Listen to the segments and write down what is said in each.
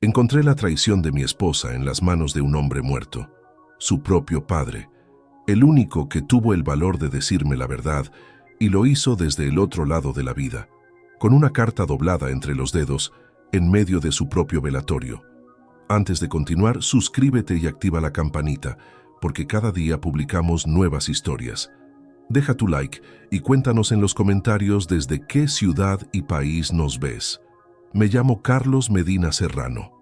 Encontré la traición de mi esposa en las manos de un hombre muerto, su propio padre, el único que tuvo el valor de decirme la verdad, y lo hizo desde el otro lado de la vida, con una carta doblada entre los dedos, en medio de su propio velatorio. Antes de continuar, suscríbete y activa la campanita, porque cada día publicamos nuevas historias. Deja tu like y cuéntanos en los comentarios desde qué ciudad y país nos ves. Me llamo Carlos Medina Serrano.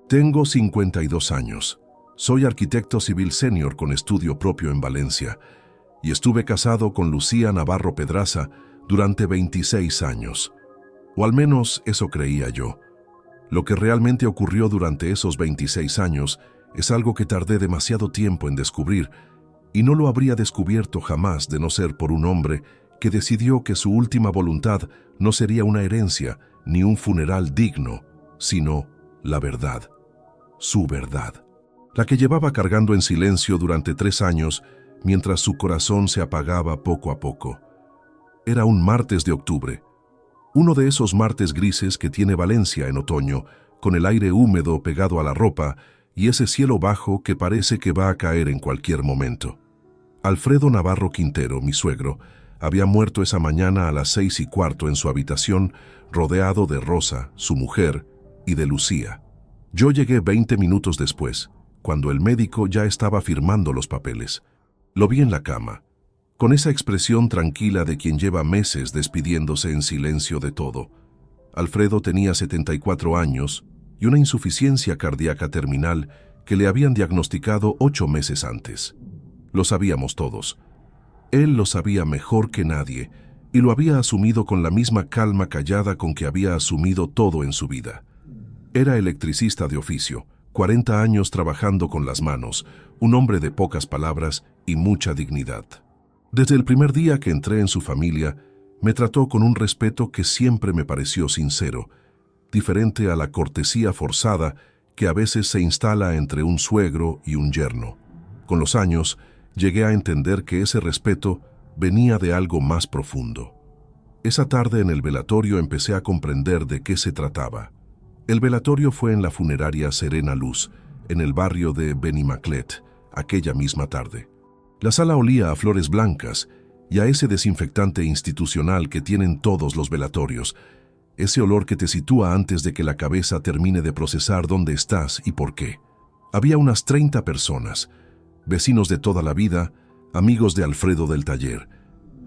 Tengo 52 años. Soy arquitecto civil senior con estudio propio en Valencia y estuve casado con Lucía Navarro Pedraza durante 26 años. O al menos eso creía yo. Lo que realmente ocurrió durante esos 26 años es algo que tardé demasiado tiempo en descubrir, y no lo habría descubierto jamás de no ser por un hombre que decidió que su última voluntad no sería una herencia ni un funeral digno, sino la verdad, su verdad, la que llevaba cargando en silencio durante 3 años mientras su corazón se apagaba poco a poco. Era un martes de octubre, uno de esos martes grises que tiene Valencia en otoño, con el aire húmedo pegado a la ropa y ese cielo bajo que parece que va a caer en cualquier momento. Alfredo Navarro Quintero, mi suegro, había muerto esa mañana a las 6:15 en su habitación, rodeado de Rosa, su mujer, y de Lucía. Yo llegué 20 minutos después, cuando el médico ya estaba firmando los papeles. Lo vi en la cama, con esa expresión tranquila de quien lleva meses despidiéndose en silencio de todo. Alfredo tenía 74 años y una insuficiencia cardíaca terminal que le habían diagnosticado 8 meses antes. Lo sabíamos todos. Él lo sabía mejor que nadie y lo había asumido con la misma calma callada con que había asumido todo en su vida. Era electricista de oficio, 40 años trabajando con las manos, un hombre de pocas palabras y mucha dignidad. Desde el primer día que entré en su familia, me trató con un respeto que siempre me pareció sincero, diferente a la cortesía forzada que a veces se instala entre un suegro y un yerno. Con los años, llegué a entender que ese respeto venía de algo más profundo. Esa tarde en el velatorio empecé a comprender de qué se trataba. El velatorio fue en la funeraria Serena Luz, en el barrio de Benimaclet, aquella misma tarde. La sala olía a flores blancas y a ese desinfectante institucional que tienen todos los velatorios, ese olor que te sitúa antes de que la cabeza termine de procesar dónde estás y por qué. Había unas 30 personas, vecinos de toda la vida, amigos de Alfredo del taller,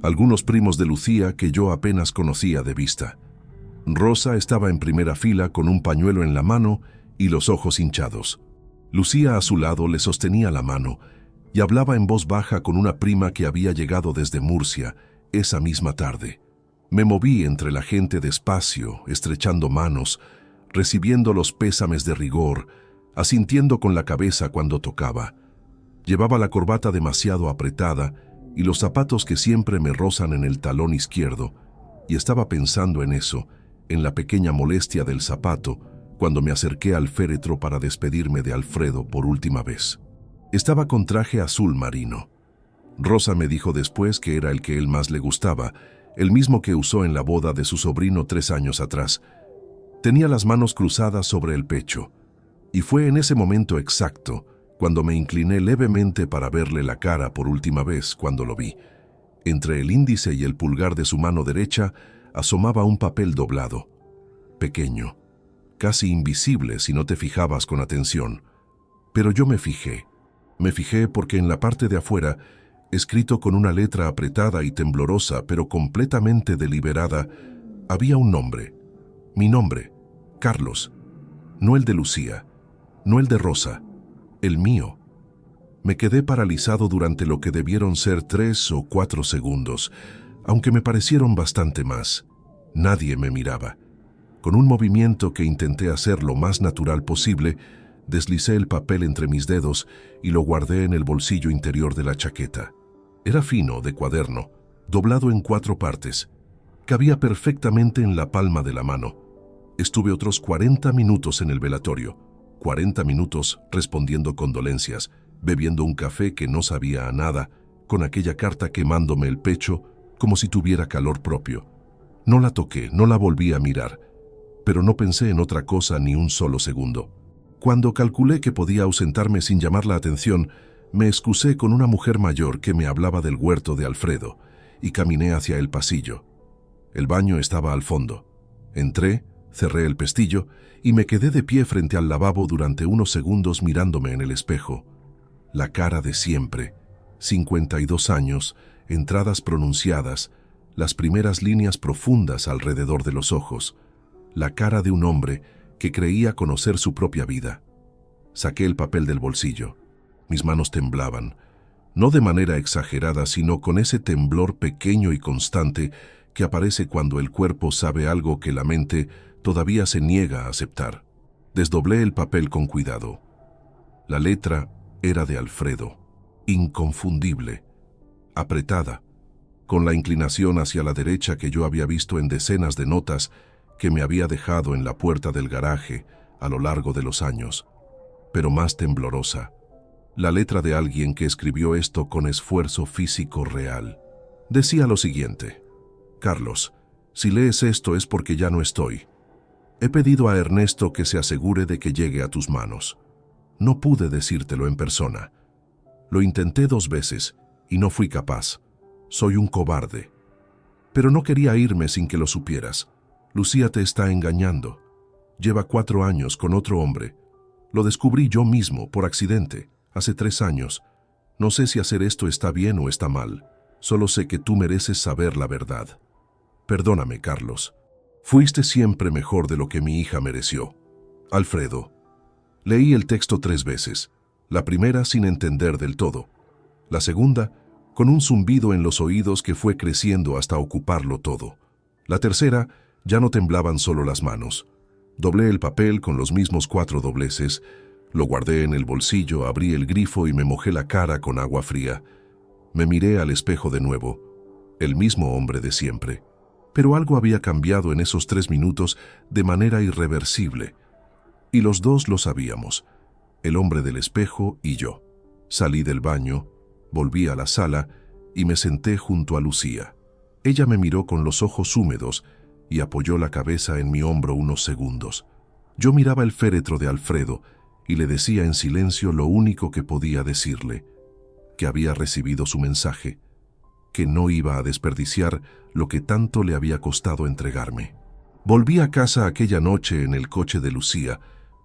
algunos primos de Lucía que yo apenas conocía de vista. Rosa estaba en primera fila con un pañuelo en la mano y los ojos hinchados. Lucía a su lado le sostenía la mano y hablaba en voz baja con una prima que había llegado desde Murcia esa misma tarde. Me moví entre la gente despacio, estrechando manos, recibiendo los pésames de rigor, asintiendo con la cabeza cuando tocaba. Llevaba la corbata demasiado apretada y los zapatos que siempre me rozan en el talón izquierdo, y estaba pensando en eso, en la pequeña molestia del zapato, cuando me acerqué al féretro para despedirme de Alfredo por última vez. Estaba con traje azul marino. Rosa me dijo después que era el que él más le gustaba, el mismo que usó en la boda de su sobrino 3 años atrás. Tenía las manos cruzadas sobre el pecho, y fue en ese momento exacto cuando me incliné levemente para verle la cara por última vez cuando lo vi. Entre el índice y el pulgar de su mano derecha asomaba un papel doblado, pequeño, casi invisible si no te fijabas con atención. Pero yo me fijé porque en la parte de afuera, escrito con una letra apretada y temblorosa pero completamente deliberada, había un nombre, mi nombre, Carlos, no el de Lucía, no el de Rosa, el mío. Me quedé paralizado durante lo que debieron ser 3 o 4 segundos, aunque me parecieron bastante más. Nadie me miraba. Con un movimiento que intenté hacer lo más natural posible, deslicé el papel entre mis dedos y lo guardé en el bolsillo interior de la chaqueta. Era fino, de cuaderno, doblado en 4 partes. Cabía perfectamente en la palma de la mano. Estuve otros 40 minutos en el velatorio, 40 minutos respondiendo condolencias, bebiendo un café que no sabía a nada, con aquella carta quemándome el pecho como si tuviera calor propio. No la toqué, no la volví a mirar, pero no pensé en otra cosa ni un solo segundo. Cuando calculé que podía ausentarme sin llamar la atención, me excusé con una mujer mayor que me hablaba del huerto de Alfredo y caminé hacia el pasillo. El baño estaba al fondo. Entré, cerré el pestillo y me quedé de pie frente al lavabo durante unos segundos mirándome en el espejo. La cara de siempre, 52 años, entradas pronunciadas, las primeras líneas profundas alrededor de los ojos, la cara de un hombre que creía conocer su propia vida. Saqué el papel del bolsillo. Mis manos temblaban, no de manera exagerada, sino con ese temblor pequeño y constante que aparece cuando el cuerpo sabe algo que la mente todavía se niega a aceptar. Desdoblé el papel con cuidado. La letra era de Alfredo, inconfundible, apretada, con la inclinación hacia la derecha que yo había visto en decenas de notas que me había dejado en la puerta del garaje a lo largo de los años, pero más temblorosa. La letra de alguien que escribió esto con esfuerzo físico real. Decía lo siguiente: Carlos, si lees esto es porque ya no estoy. He pedido a Ernesto que se asegure de que llegue a tus manos. No pude decírtelo en persona. Lo intenté 2 veces y no fui capaz. Soy un cobarde. Pero no quería irme sin que lo supieras. Lucía te está engañando. Lleva 4 años con otro hombre. Lo descubrí yo mismo, por accidente, hace 3 años. No sé si hacer esto está bien o está mal. Solo sé que tú mereces saber la verdad. Perdóname, Carlos. Fuiste siempre mejor de lo que mi hija mereció. Alfredo. Leí el texto 3 veces. La primera sin entender del todo. La segunda, con un zumbido en los oídos que fue creciendo hasta ocuparlo todo. La tercera, ya no temblaban solo las manos. Doblé el papel con los mismos 4 dobleces, lo guardé en el bolsillo, abrí el grifo y me mojé la cara con agua fría. Me miré al espejo de nuevo, el mismo hombre de siempre. Pero algo había cambiado en esos 3 minutos de manera irreversible. Y los dos lo sabíamos, el hombre del espejo y yo. Salí del baño, volví a la sala y me senté junto a Lucía. Ella me miró con los ojos húmedos y apoyó la cabeza en mi hombro unos segundos. Yo miraba el féretro de Alfredo y le decía en silencio lo único que podía decirle, que había recibido su mensaje, que no iba a desperdiciar lo que tanto le había costado entregarme. Volví a casa aquella noche en el coche de Lucía,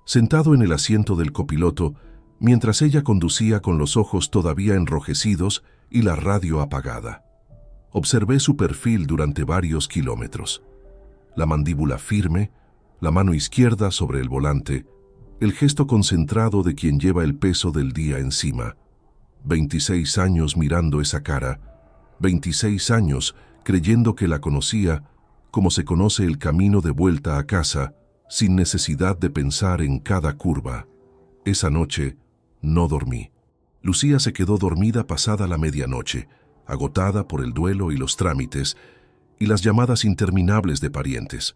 sentado en el asiento del copiloto, mientras ella conducía con los ojos todavía enrojecidos y la radio apagada. Observé su perfil durante varios kilómetros. La mandíbula firme, la mano izquierda sobre el volante, el gesto concentrado de quien lleva el peso del día encima. 26 años mirando esa cara, 26 años creyendo que la conocía como se conoce el camino de vuelta a casa, sin necesidad de pensar en cada curva. Esa noche no dormí. Lucía se quedó dormida pasada la medianoche, agotada por el duelo y los trámites y las llamadas interminables de parientes.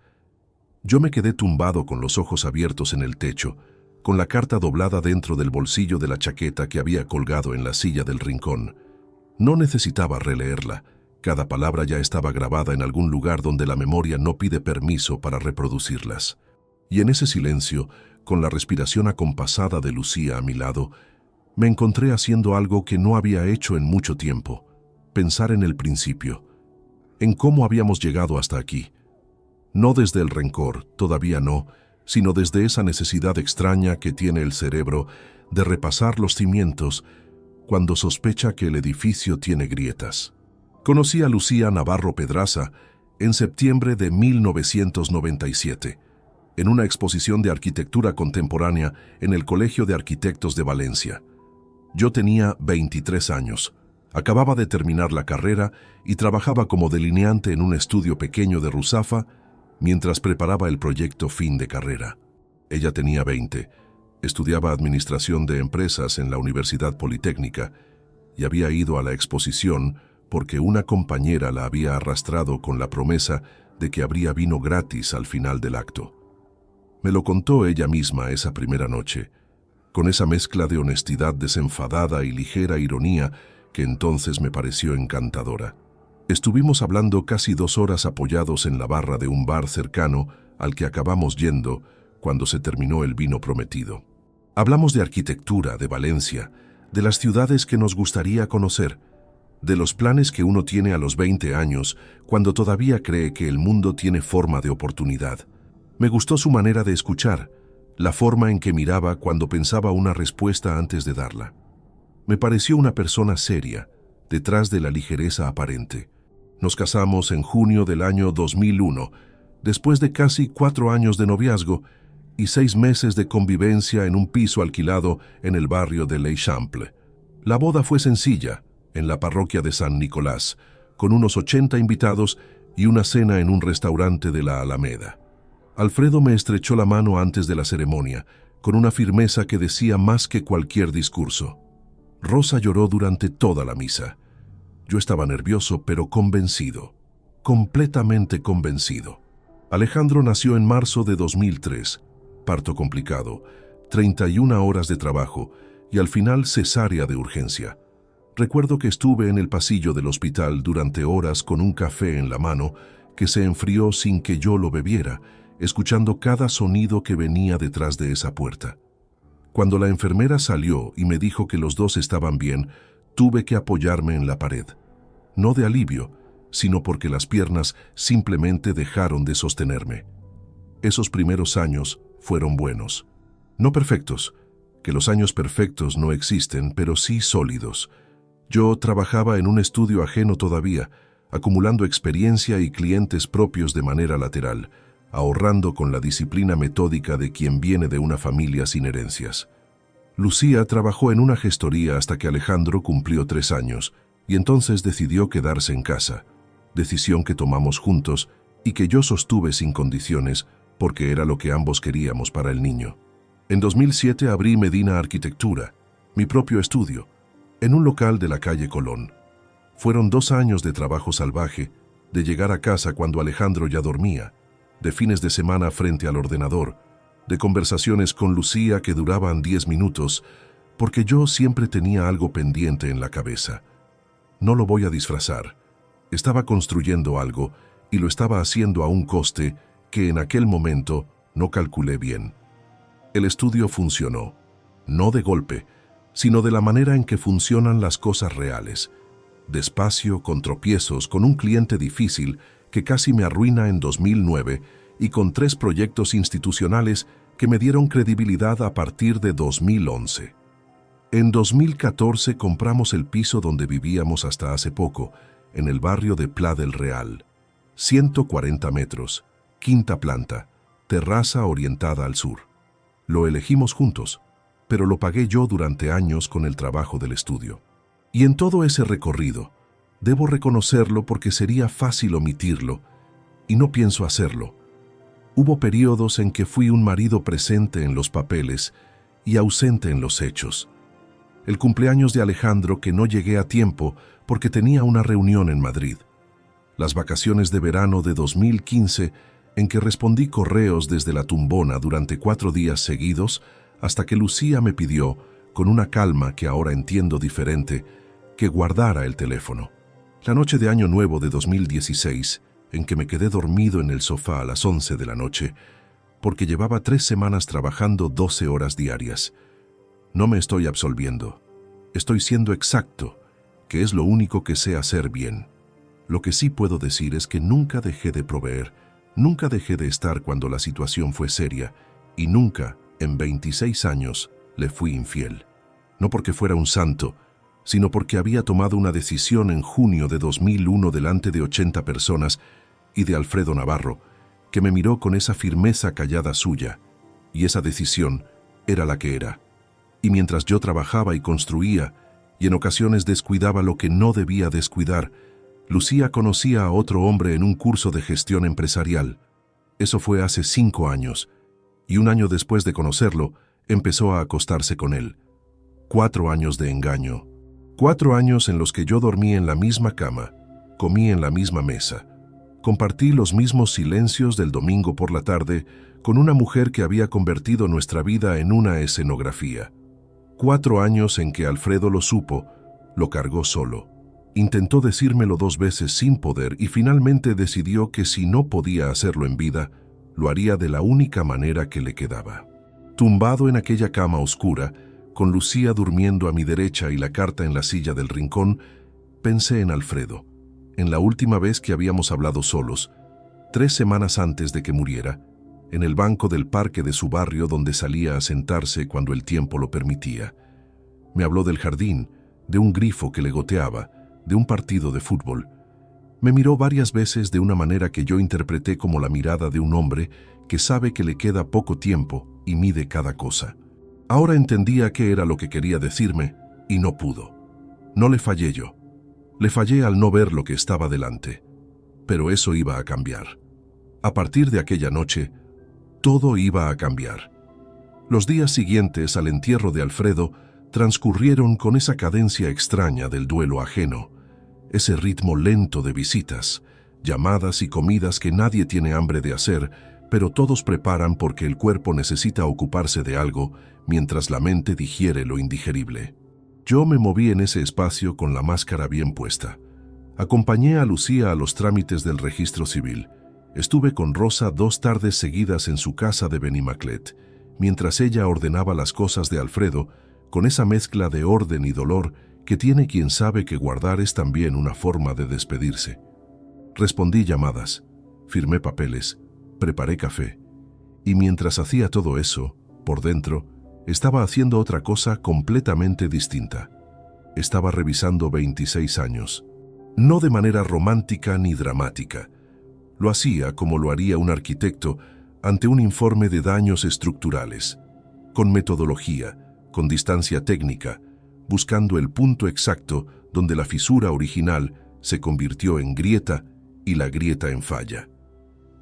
Yo me quedé tumbado con los ojos abiertos en el techo, con la carta doblada dentro del bolsillo de la chaqueta que había colgado en la silla del rincón. No necesitaba releerla. Cada palabra ya estaba grabada en algún lugar donde la memoria no pide permiso para reproducirlas. Y en ese silencio, con la respiración acompasada de Lucía a mi lado, me encontré haciendo algo que no había hecho en mucho tiempo: pensar en el principio, en cómo habíamos llegado hasta aquí. No desde el rencor, todavía no, sino desde esa necesidad extraña que tiene el cerebro de repasar los cimientos cuando sospecha que el edificio tiene grietas. Conocí a Lucía Navarro Pedraza en septiembre de 1997, en una exposición de arquitectura contemporánea en el Colegio de Arquitectos de Valencia. Yo tenía 23 años, acababa de terminar la carrera y trabajaba como delineante en un estudio pequeño de Ruzafa mientras preparaba el proyecto fin de carrera. Ella tenía 20, estudiaba Administración de Empresas en la Universidad Politécnica y había ido a la exposición porque una compañera la había arrastrado con la promesa de que habría vino gratis al final del acto. Me lo contó ella misma esa primera noche, con esa mezcla de honestidad desenfadada y ligera ironía que entonces me pareció encantadora. Estuvimos hablando casi 2 horas apoyados en la barra de un bar cercano al que acabamos yendo cuando se terminó el vino prometido. Hablamos de arquitectura, de Valencia, de las ciudades que nos gustaría conocer, de los planes que uno tiene a los 20 años, cuando todavía cree que el mundo tiene forma de oportunidad. Me gustó su manera de escuchar, la forma en que miraba cuando pensaba una respuesta antes de darla. Me pareció una persona seria, detrás de la ligereza aparente. Nos casamos en junio del año 2001, después de casi 4 años de noviazgo y 6 meses de convivencia en un piso alquilado en el barrio de l'Eixample. La boda fue sencilla, en la parroquia de San Nicolás, con unos 80 invitados y una cena en un restaurante de la Alameda. Alfredo me estrechó la mano antes de la ceremonia, con una firmeza que decía más que cualquier discurso. Rosa lloró durante toda la misa. Yo estaba nervioso, pero convencido, completamente convencido. Alejandro nació en marzo de 2003, parto complicado, 31 horas de trabajo y al final cesárea de urgencia. Recuerdo que estuve en el pasillo del hospital durante horas con un café en la mano que se enfrió sin que yo lo bebiera, escuchando cada sonido que venía detrás de esa puerta. Cuando la enfermera salió y me dijo que los dos estaban bien, tuve que apoyarme en la pared. No de alivio, sino porque las piernas simplemente dejaron de sostenerme. Esos primeros años fueron buenos. No perfectos, que los años perfectos no existen, pero sí sólidos. Yo trabajaba en un estudio ajeno todavía, acumulando experiencia y clientes propios de manera lateral, ahorrando con la disciplina metódica de quien viene de una familia sin herencias. Lucía trabajó en una gestoría hasta que Alejandro cumplió 3 años, y entonces decidió quedarse en casa, decisión que tomamos juntos y que yo sostuve sin condiciones porque era lo que ambos queríamos para el niño. En 2007 abrí Medina Arquitectura, mi propio estudio, en un local de la calle Colón. Fueron 2 años de trabajo salvaje, de llegar a casa cuando Alejandro ya dormía, de fines de semana frente al ordenador, de conversaciones con Lucía que duraban 10 minutos, porque yo siempre tenía algo pendiente en la cabeza. No lo voy a disfrazar. Estaba construyendo algo y lo estaba haciendo a un coste que en aquel momento no calculé bien. El estudio funcionó, no de golpe, sino de la manera en que funcionan las cosas reales. Despacio, con tropiezos, con un cliente difícil que casi me arruina en 2009 y con 3 proyectos institucionales que me dieron credibilidad a partir de 2011. En 2014 compramos el piso donde vivíamos hasta hace poco, en el barrio de Pla del Real. 140 metros, 5ª planta, terraza orientada al sur. Lo elegimos juntos, pero lo pagué yo durante años con el trabajo del estudio. Y en todo ese recorrido, debo reconocerlo porque sería fácil omitirlo, y no pienso hacerlo. Hubo periodos en que fui un marido presente en los papeles y ausente en los hechos. El cumpleaños de Alejandro que no llegué a tiempo porque tenía una reunión en Madrid. Las vacaciones de verano de 2015 en que respondí correos desde la tumbona durante 4 días seguidos hasta que Lucía me pidió, con una calma que ahora entiendo diferente, que guardara el teléfono. La noche de Año Nuevo de 2016, en que me quedé dormido en el sofá a las 11 de la noche, porque llevaba 3 semanas trabajando 12 horas diarias. No me estoy absolviendo. Estoy siendo exacto, que es lo único que sé hacer bien. Lo que sí puedo decir es que nunca dejé de proveer, nunca dejé de estar cuando la situación fue seria, y nunca, en 26 años, le fui infiel. No porque fuera un santo, sino porque había tomado una decisión en junio de 2001 delante de 80 personas y de Alfredo Navarro, que me miró con esa firmeza callada suya, y esa decisión era la que era. Y mientras yo trabajaba y construía, y en ocasiones descuidaba lo que no debía descuidar, Lucía conocía a otro hombre en un curso de gestión empresarial. Eso fue hace 5 años, y 1 año después de conocerlo, empezó a acostarse con él. 4 años de engaño. 4 años en los que yo dormí en la misma cama, comí en la misma mesa, compartí los mismos silencios del domingo por la tarde con una mujer que había convertido nuestra vida en una escenografía. 4 años en que Alfredo lo supo, lo cargó solo. Intentó decírmelo 2 veces sin poder y finalmente decidió que si no podía hacerlo en vida, lo haría de la única manera que le quedaba. Tumbado en aquella cama oscura, con Lucía durmiendo a mi derecha y la carta en la silla del rincón, pensé en Alfredo, en la última vez que habíamos hablado solos, 3 semanas antes de que muriera, en el banco del parque de su barrio donde salía a sentarse cuando el tiempo lo permitía. Me habló del jardín, de un grifo que le goteaba, de un partido de fútbol. Me miró varias veces de una manera que yo interpreté como la mirada de un hombre que sabe que le queda poco tiempo y mide cada cosa. Ahora entendía qué era lo que quería decirme y no pudo. No le fallé yo. Le fallé al no ver lo que estaba delante. Pero eso iba a cambiar. A partir de aquella noche, todo iba a cambiar. Los días siguientes al entierro de Alfredo transcurrieron con esa cadencia extraña del duelo ajeno, ese ritmo lento de visitas, llamadas y comidas que nadie tiene hambre de hacer, pero todos preparan porque el cuerpo necesita ocuparse de algo mientras la mente digiere lo indigerible. Yo me moví en ese espacio con la máscara bien puesta. Acompañé a Lucía a los trámites del registro civil. Estuve con Rosa 2 tardes seguidas en su casa de Benimaclet, mientras ella ordenaba las cosas de Alfredo, con esa mezcla de orden y dolor que tiene quien sabe que guardar es también una forma de despedirse. Respondí llamadas, firmé papeles, preparé café, y mientras hacía todo eso, por dentro, estaba haciendo otra cosa completamente distinta. Estaba revisando 26 años, no de manera romántica ni dramática. Lo hacía como lo haría un arquitecto ante un informe de daños estructurales, con metodología, con distancia técnica, buscando el punto exacto donde la fisura original se convirtió en grieta y la grieta en falla.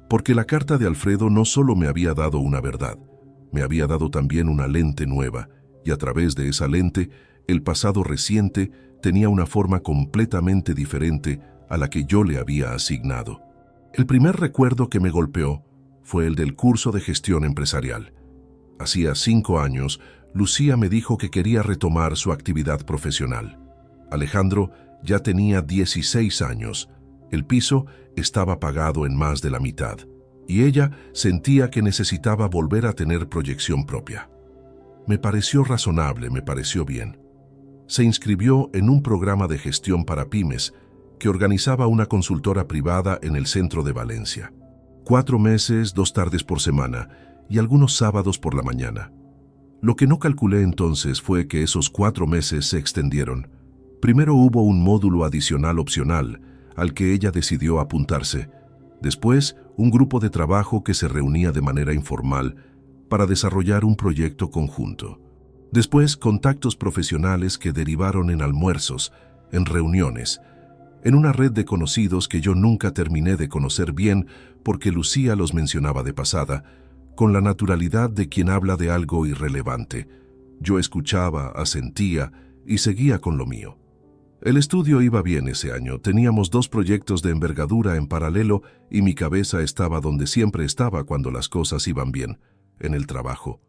Porque la carta de Alfredo no solo me había dado una verdad, me había dado también una lente nueva, y a través de esa lente, el pasado reciente tenía una forma completamente diferente a la que yo le había asignado. El primer recuerdo que me golpeó fue el del curso de gestión empresarial. Hacía 5 años, Lucía me dijo que quería retomar su actividad profesional. Alejandro ya tenía 16 años. El piso estaba pagado en más de la mitad, y ella sentía que necesitaba volver a tener proyección propia. Me pareció razonable, me pareció bien. Se inscribió en un programa de gestión para pymes que organizaba una consultora privada en el centro de Valencia. 4 meses, 2 tardes por semana y algunos sábados por la mañana. Lo que no calculé entonces fue que esos 4 meses se extendieron. Primero hubo un módulo adicional opcional al que ella decidió apuntarse. Después, un grupo de trabajo que se reunía de manera informal para desarrollar un proyecto conjunto. Después, contactos profesionales que derivaron en almuerzos, en reuniones, en una red de conocidos que yo nunca terminé de conocer bien porque Lucía los mencionaba de pasada, con la naturalidad de quien habla de algo irrelevante. Yo escuchaba, asentía y seguía con lo mío. El estudio iba bien ese año, teníamos 2 proyectos de envergadura en paralelo y mi cabeza estaba donde siempre estaba cuando las cosas iban bien, en el trabajo.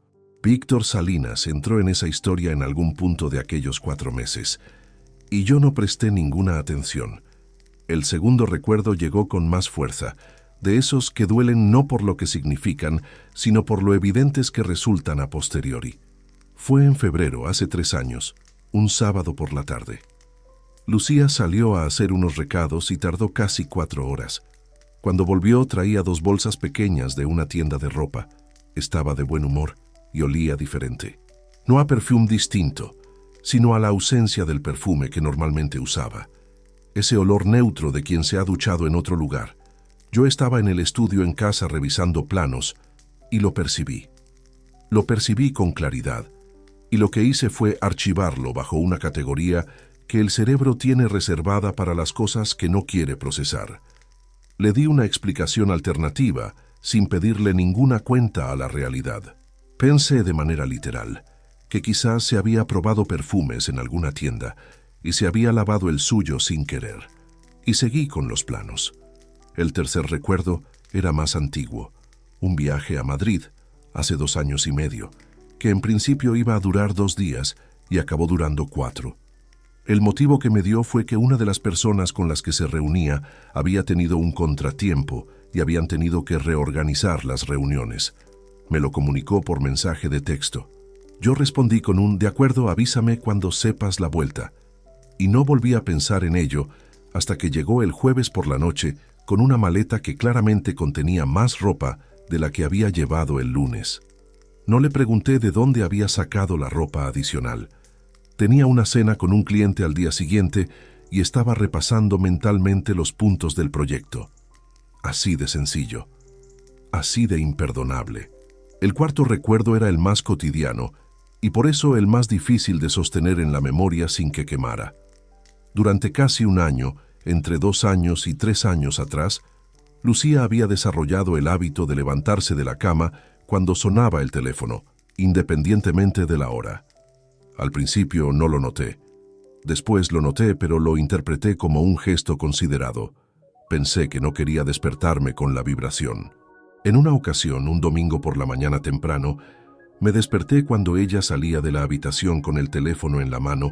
Víctor Salinas entró en esa historia en algún punto de aquellos 4 meses, y yo no presté ninguna atención. El segundo recuerdo llegó con más fuerza, de esos que duelen no por lo que significan, sino por lo evidentes que resultan a posteriori. Fue en febrero, hace 3 años, un sábado por la tarde. Lucía salió a hacer unos recados y tardó casi 4 horas. Cuando volvió traía 2 bolsas pequeñas de una tienda de ropa. Estaba de buen humor y olía diferente. No a perfume distinto, sino a la ausencia del perfume que normalmente usaba. Ese olor neutro de quien se ha duchado en otro lugar. Yo estaba en el estudio en casa revisando planos y lo percibí. Lo percibí con claridad y lo que hice fue archivarlo bajo una categoría que el cerebro tiene reservada para las cosas que no quiere procesar. Le di una explicación alternativa sin pedirle ninguna cuenta a la realidad. Pensé de manera literal que quizás se había probado perfumes en alguna tienda y se había lavado el suyo sin querer. Y seguí con los planos. El tercer recuerdo era más antiguo, un viaje a Madrid, hace 2 años y medio, que en principio iba a durar 2 días y acabó durando 4. El motivo que me dio fue que una de las personas con las que se reunía había tenido un contratiempo y habían tenido que reorganizar las reuniones. Me lo comunicó por mensaje de texto. Yo respondí con un «de acuerdo, avísame cuando sepas la vuelta». Y no volví a pensar en ello hasta que llegó el jueves por la noche con una maleta que claramente contenía más ropa de la que había llevado el lunes. No le pregunté de dónde había sacado la ropa adicional. Tenía una cena con un cliente al día siguiente y estaba repasando mentalmente los puntos del proyecto. Así de sencillo, así de imperdonable. El cuarto recuerdo era el más cotidiano y por eso el más difícil de sostener en la memoria sin que quemara. Durante casi un año, entre 2 años y 3 años atrás, Lucía había desarrollado el hábito de levantarse de la cama cuando sonaba el teléfono, independientemente de la hora. Al principio no lo noté. Después lo noté, pero lo interpreté como un gesto considerado. Pensé que no quería despertarme con la vibración. En una ocasión, un domingo por la mañana temprano, me desperté cuando ella salía de la habitación con el teléfono en la mano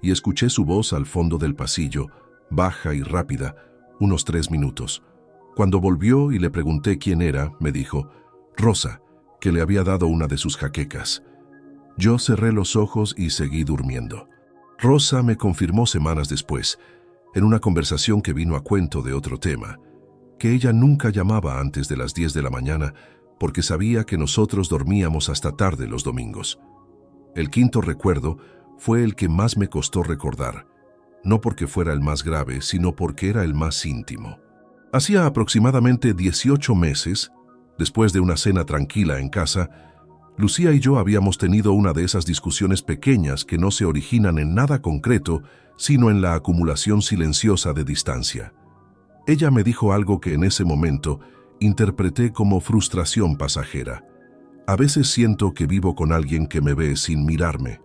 y escuché su voz al fondo del pasillo, baja y rápida, unos 3 minutos. Cuando volvió y le pregunté quién era, me dijo, Rosa, que le había dado una de sus jaquecas. Yo cerré los ojos y seguí durmiendo. Rosa me confirmó semanas después, en una conversación que vino a cuento de otro tema, que ella nunca llamaba antes de las 10 de la mañana porque sabía que nosotros dormíamos hasta tarde los domingos. El quinto recuerdo fue el que más me costó recordar, no porque fuera el más grave, sino porque era el más íntimo. Hacía aproximadamente 18 meses, después de una cena tranquila en casa, Lucía y yo habíamos tenido una de esas discusiones pequeñas que no se originan en nada concreto, sino en la acumulación silenciosa de distancia. Ella me dijo algo que en ese momento interpreté como frustración pasajera. A veces siento que vivo con alguien que me ve sin mirarme.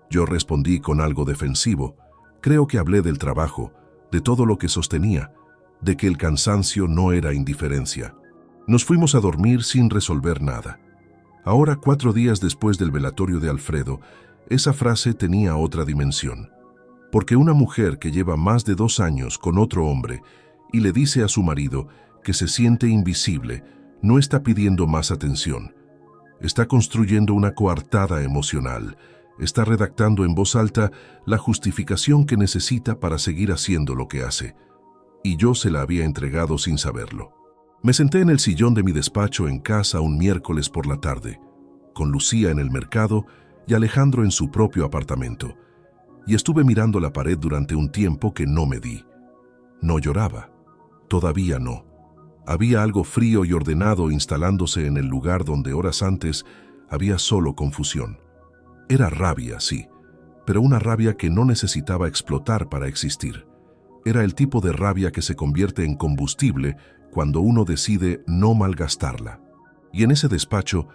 Yo respondí con algo defensivo. Creo que hablé del trabajo, de todo lo que sostenía, de que el cansancio no era indiferencia. Nos fuimos a dormir sin resolver nada. Ahora, 4 días después del velatorio de Alfredo, esa frase tenía otra dimensión. Porque una mujer que lleva más de 2 años con otro hombre y le dice a su marido que se siente invisible, no está pidiendo más atención. Está construyendo una coartada emocional. Está redactando en voz alta la justificación que necesita para seguir haciendo lo que hace. Y yo se la había entregado sin saberlo. Me senté en el sillón de mi despacho en casa un miércoles por la tarde, con Lucía en el mercado y Alejandro en su propio apartamento, y estuve mirando la pared durante un tiempo que no medí. No lloraba. Todavía no. Había algo frío y ordenado instalándose en el lugar donde horas antes había solo confusión. Era rabia, sí, pero una rabia que no necesitaba explotar para existir. Era el tipo de rabia que se convierte en combustible cuando uno decide no malgastarla. Y en ese despacho,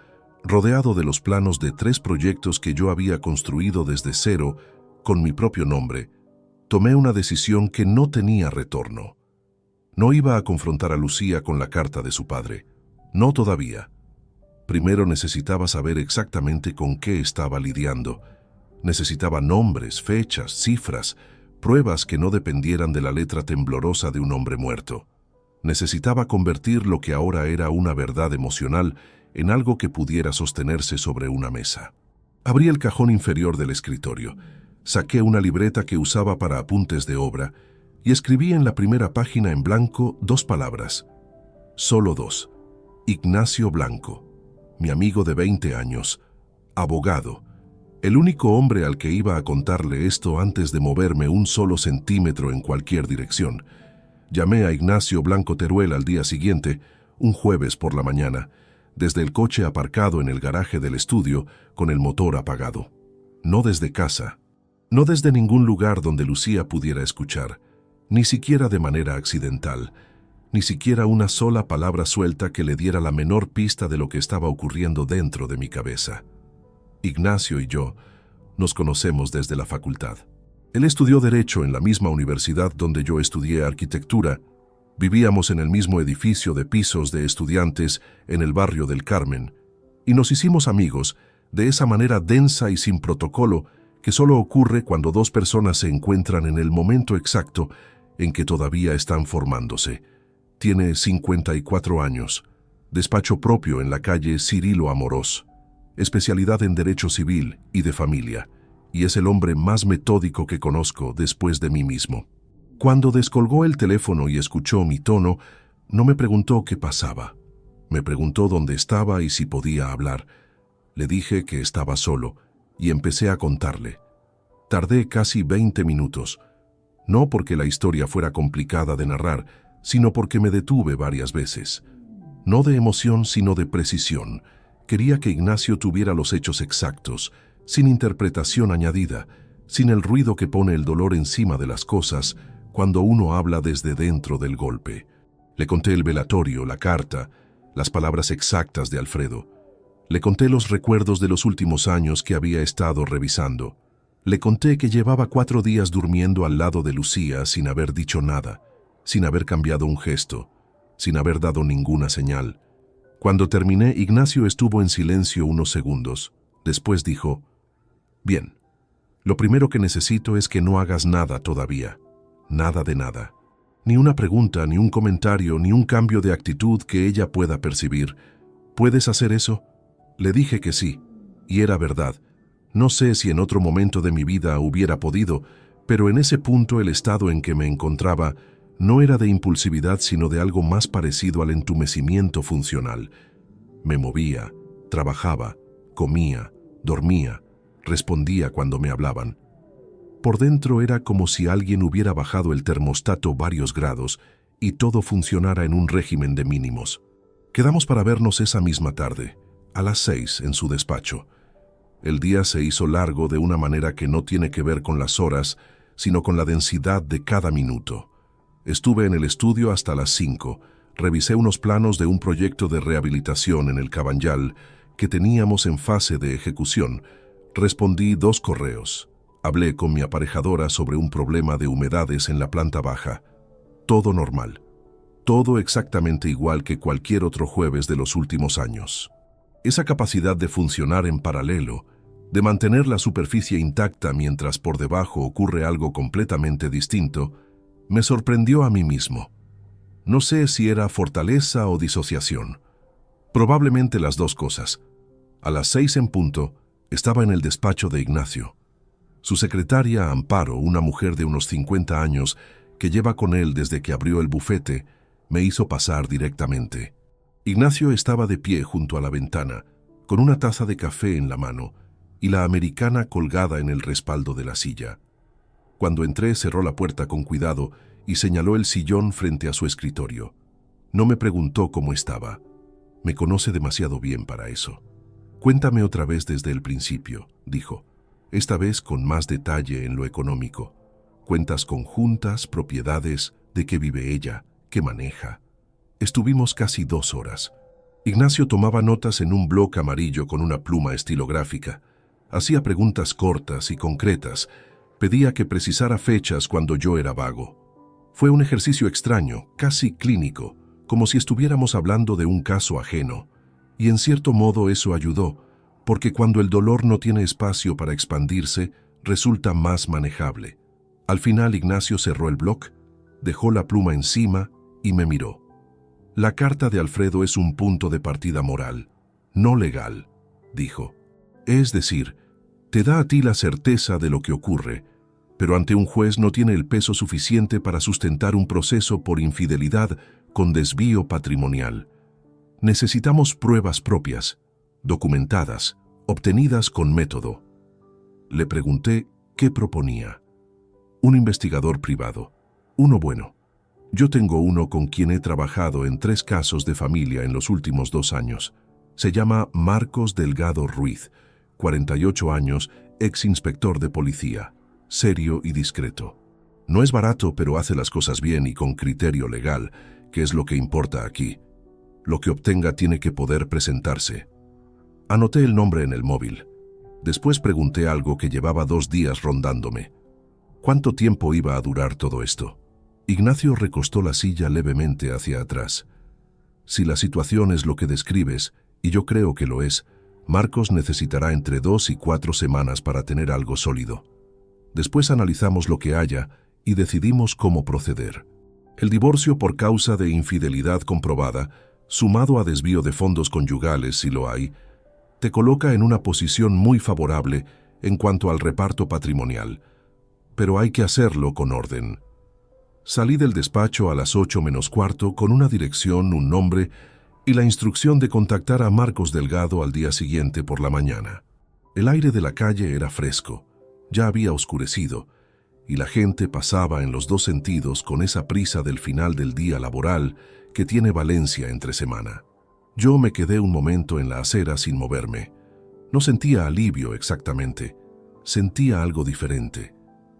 rodeado de los planos de 3 proyectos que yo había construido desde cero, con mi propio nombre, tomé una decisión que no tenía retorno. No iba a confrontar a Lucía con la carta de su padre. No todavía. Primero necesitaba saber exactamente con qué estaba lidiando. Necesitaba nombres, fechas, cifras, pruebas que no dependieran de la letra temblorosa de un hombre muerto. Necesitaba convertir lo que ahora era una verdad emocional en algo que pudiera sostenerse sobre una mesa. Abrí el cajón inferior del escritorio, saqué una libreta que usaba para apuntes de obra y escribí en la primera página en blanco 2 palabras. Solo 2. Ignacio Blanco, mi amigo de 20 años, abogado, el único hombre al que iba a contarle esto antes de moverme un solo centímetro en cualquier dirección. Llamé a Ignacio Blanco Teruel al día siguiente, un jueves por la mañana, desde el coche aparcado en el garaje del estudio con el motor apagado. No desde casa, no desde ningún lugar donde Lucía pudiera escuchar, ni siquiera de manera accidental, ni siquiera una sola palabra suelta que le diera la menor pista de lo que estaba ocurriendo dentro de mi cabeza. Ignacio y yo nos conocemos desde la facultad. Él estudió Derecho en la misma universidad donde yo estudié Arquitectura. Vivíamos en el mismo edificio de pisos de estudiantes en el barrio del Carmen, y nos hicimos amigos de esa manera densa y sin protocolo que solo ocurre cuando 2 personas se encuentran en el momento exacto en que todavía están formándose. Tiene 54 años. Despacho propio en la calle Cirilo Amorós, especialidad en derecho civil y de familia, y es el hombre más metódico que conozco después de mí mismo. Cuando descolgó el teléfono y escuchó mi tono, no me preguntó qué pasaba. Me preguntó dónde estaba y si podía hablar. Le dije que estaba solo y empecé a contarle. Tardé casi 20 minutos, no porque la historia fuera complicada de narrar, sino porque me detuve varias veces. No de emoción, sino de precisión. Quería que Ignacio tuviera los hechos exactos, sin interpretación añadida, sin el ruido que pone el dolor encima de las cosas cuando uno habla desde dentro del golpe. Le conté el velatorio, la carta, las palabras exactas de Alfredo. Le conté los recuerdos de los últimos años que había estado revisando. Le conté que llevaba 4 días durmiendo al lado de Lucía sin haber dicho nada, sin haber cambiado un gesto, sin haber dado ninguna señal. Cuando terminé, Ignacio estuvo en silencio unos segundos. Después dijo: «Bien, lo primero que necesito es que no hagas nada todavía. Nada de nada. Ni una pregunta, ni un comentario, ni un cambio de actitud que ella pueda percibir. ¿Puedes hacer eso?». Le dije que sí, y era verdad. No sé si en otro momento de mi vida hubiera podido, pero en ese punto el estado en que me encontraba no era de impulsividad, sino de algo más parecido al entumecimiento funcional. Me movía, trabajaba, comía, dormía, respondía cuando me hablaban. Por dentro era como si alguien hubiera bajado el termostato varios grados y todo funcionara en un régimen de mínimos. Quedamos para vernos esa misma tarde, a las 6 en su despacho. El día se hizo largo de una manera que no tiene que ver con las horas, sino con la densidad de cada minuto. Estuve en el estudio hasta las 5, revisé unos planos de un proyecto de rehabilitación en el Cabanyal que teníamos en fase de ejecución. Respondí 2 correos. Hablé con mi aparejadora sobre un problema de humedades en la planta baja. Todo normal. Todo exactamente igual que cualquier otro jueves de los últimos años. Esa capacidad de funcionar en paralelo, de mantener la superficie intacta mientras por debajo ocurre algo completamente distinto, me sorprendió a mí mismo. No sé si era fortaleza o disociación. Probablemente las 2 cosas. A las 6 en punto, estaba en el despacho de Ignacio. Su secretaria, Amparo, una mujer de unos 50 años que lleva con él desde que abrió el bufete, me hizo pasar directamente. Ignacio estaba de pie junto a la ventana, con una taza de café en la mano y la americana colgada en el respaldo de la silla. Cuando entré, cerró la puerta con cuidado y señaló el sillón frente a su escritorio. No me preguntó cómo estaba. Me conoce demasiado bien para eso. «Cuéntame otra vez desde el principio», dijo, esta vez con más detalle en lo económico. «Cuentas conjuntas, propiedades, de qué vive ella, qué maneja». Estuvimos casi 2 horas. Ignacio tomaba notas en un bloc amarillo con una pluma estilográfica. Hacía preguntas cortas y concretas. Pedía que precisara fechas cuando yo era vago. Fue un ejercicio extraño, casi clínico, como si estuviéramos hablando de un caso ajeno. Y en cierto modo eso ayudó, porque cuando el dolor no tiene espacio para expandirse, resulta más manejable. Al final Ignacio cerró el bloc, dejó la pluma encima y me miró. «La carta de Alfredo es un punto de partida moral, no legal», dijo. «Es decir, te da a ti la certeza de lo que ocurre, pero ante un juez no tiene el peso suficiente para sustentar un proceso por infidelidad con desvío patrimonial. Necesitamos pruebas propias, documentadas, obtenidas con método». Le pregunté qué proponía. «Un investigador privado, uno bueno. Yo tengo uno con quien he trabajado en 3 casos de familia en los últimos 2 años. Se llama Marcos Delgado Ruiz, 48 años, ex inspector de policía, serio y discreto. No es barato, pero hace las cosas bien y con criterio legal, que es lo que importa aquí. Lo que obtenga tiene que poder presentarse». Anoté el nombre en el móvil. Después pregunté algo que llevaba 2 días rondándome. ¿Cuánto tiempo iba a durar todo esto? Ignacio recostó la silla levemente hacia atrás. «Si la situación es lo que describes, y yo creo que lo es, Marcos necesitará entre 2 y 4 semanas para tener algo sólido. Después analizamos lo que haya y decidimos cómo proceder. El divorcio por causa de infidelidad comprobada sumado a desvío de fondos conyugales si lo hay, te coloca en una posición muy favorable en cuanto al reparto patrimonial, pero hay que hacerlo con orden. Salí del despacho a las 8 menos cuarto con una dirección, un nombre y la instrucción de contactar a Marcos Delgado al día siguiente por la mañana. El aire de la calle era fresco, ya había oscurecido, y la gente pasaba en los dos sentidos con esa prisa del final del día laboral que tiene Valencia entre semana. Yo me quedé un momento en la acera sin moverme. No sentía alivio exactamente, sentía algo diferente,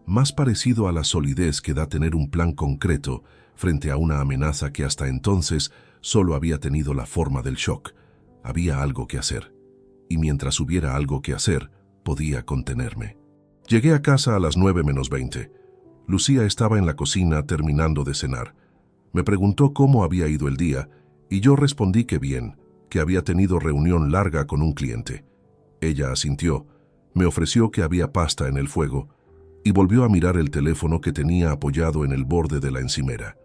más parecido a la solidez que da tener un plan concreto frente a una amenaza que hasta entonces solo había tenido la forma del shock. Había algo que hacer, y mientras hubiera algo que hacer, podía contenerme. Llegué a casa a las 9 menos 20. Lucía estaba en la cocina terminando de cenar. Me preguntó cómo había ido el día, y yo respondí que bien, que había tenido reunión larga con un cliente. Ella asintió, me ofreció que había pasta en el fuego, y volvió a mirar el teléfono que tenía apoyado en el borde de la encimera.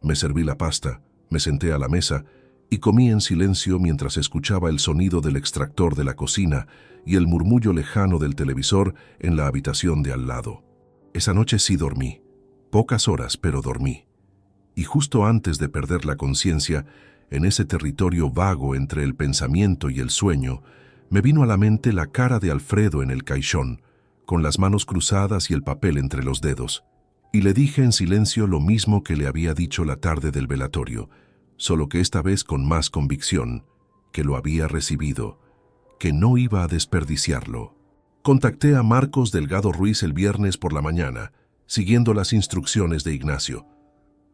Me serví la pasta, me senté a la mesa y comí en silencio mientras escuchaba el sonido del extractor de la cocina y el murmullo lejano del televisor en la habitación de al lado. Esa noche sí dormí, pocas horas, pero dormí. Y justo antes de perder la conciencia, en ese territorio vago entre el pensamiento y el sueño, me vino a la mente la cara de Alfredo en el caixón, con las manos cruzadas y el papel entre los dedos, y le dije en silencio lo mismo que le había dicho la tarde del velatorio, solo que esta vez con más convicción, que lo había recibido, que no iba a desperdiciarlo. Contacté a Marcos Delgado Ruiz el viernes por la mañana, siguiendo las instrucciones de Ignacio.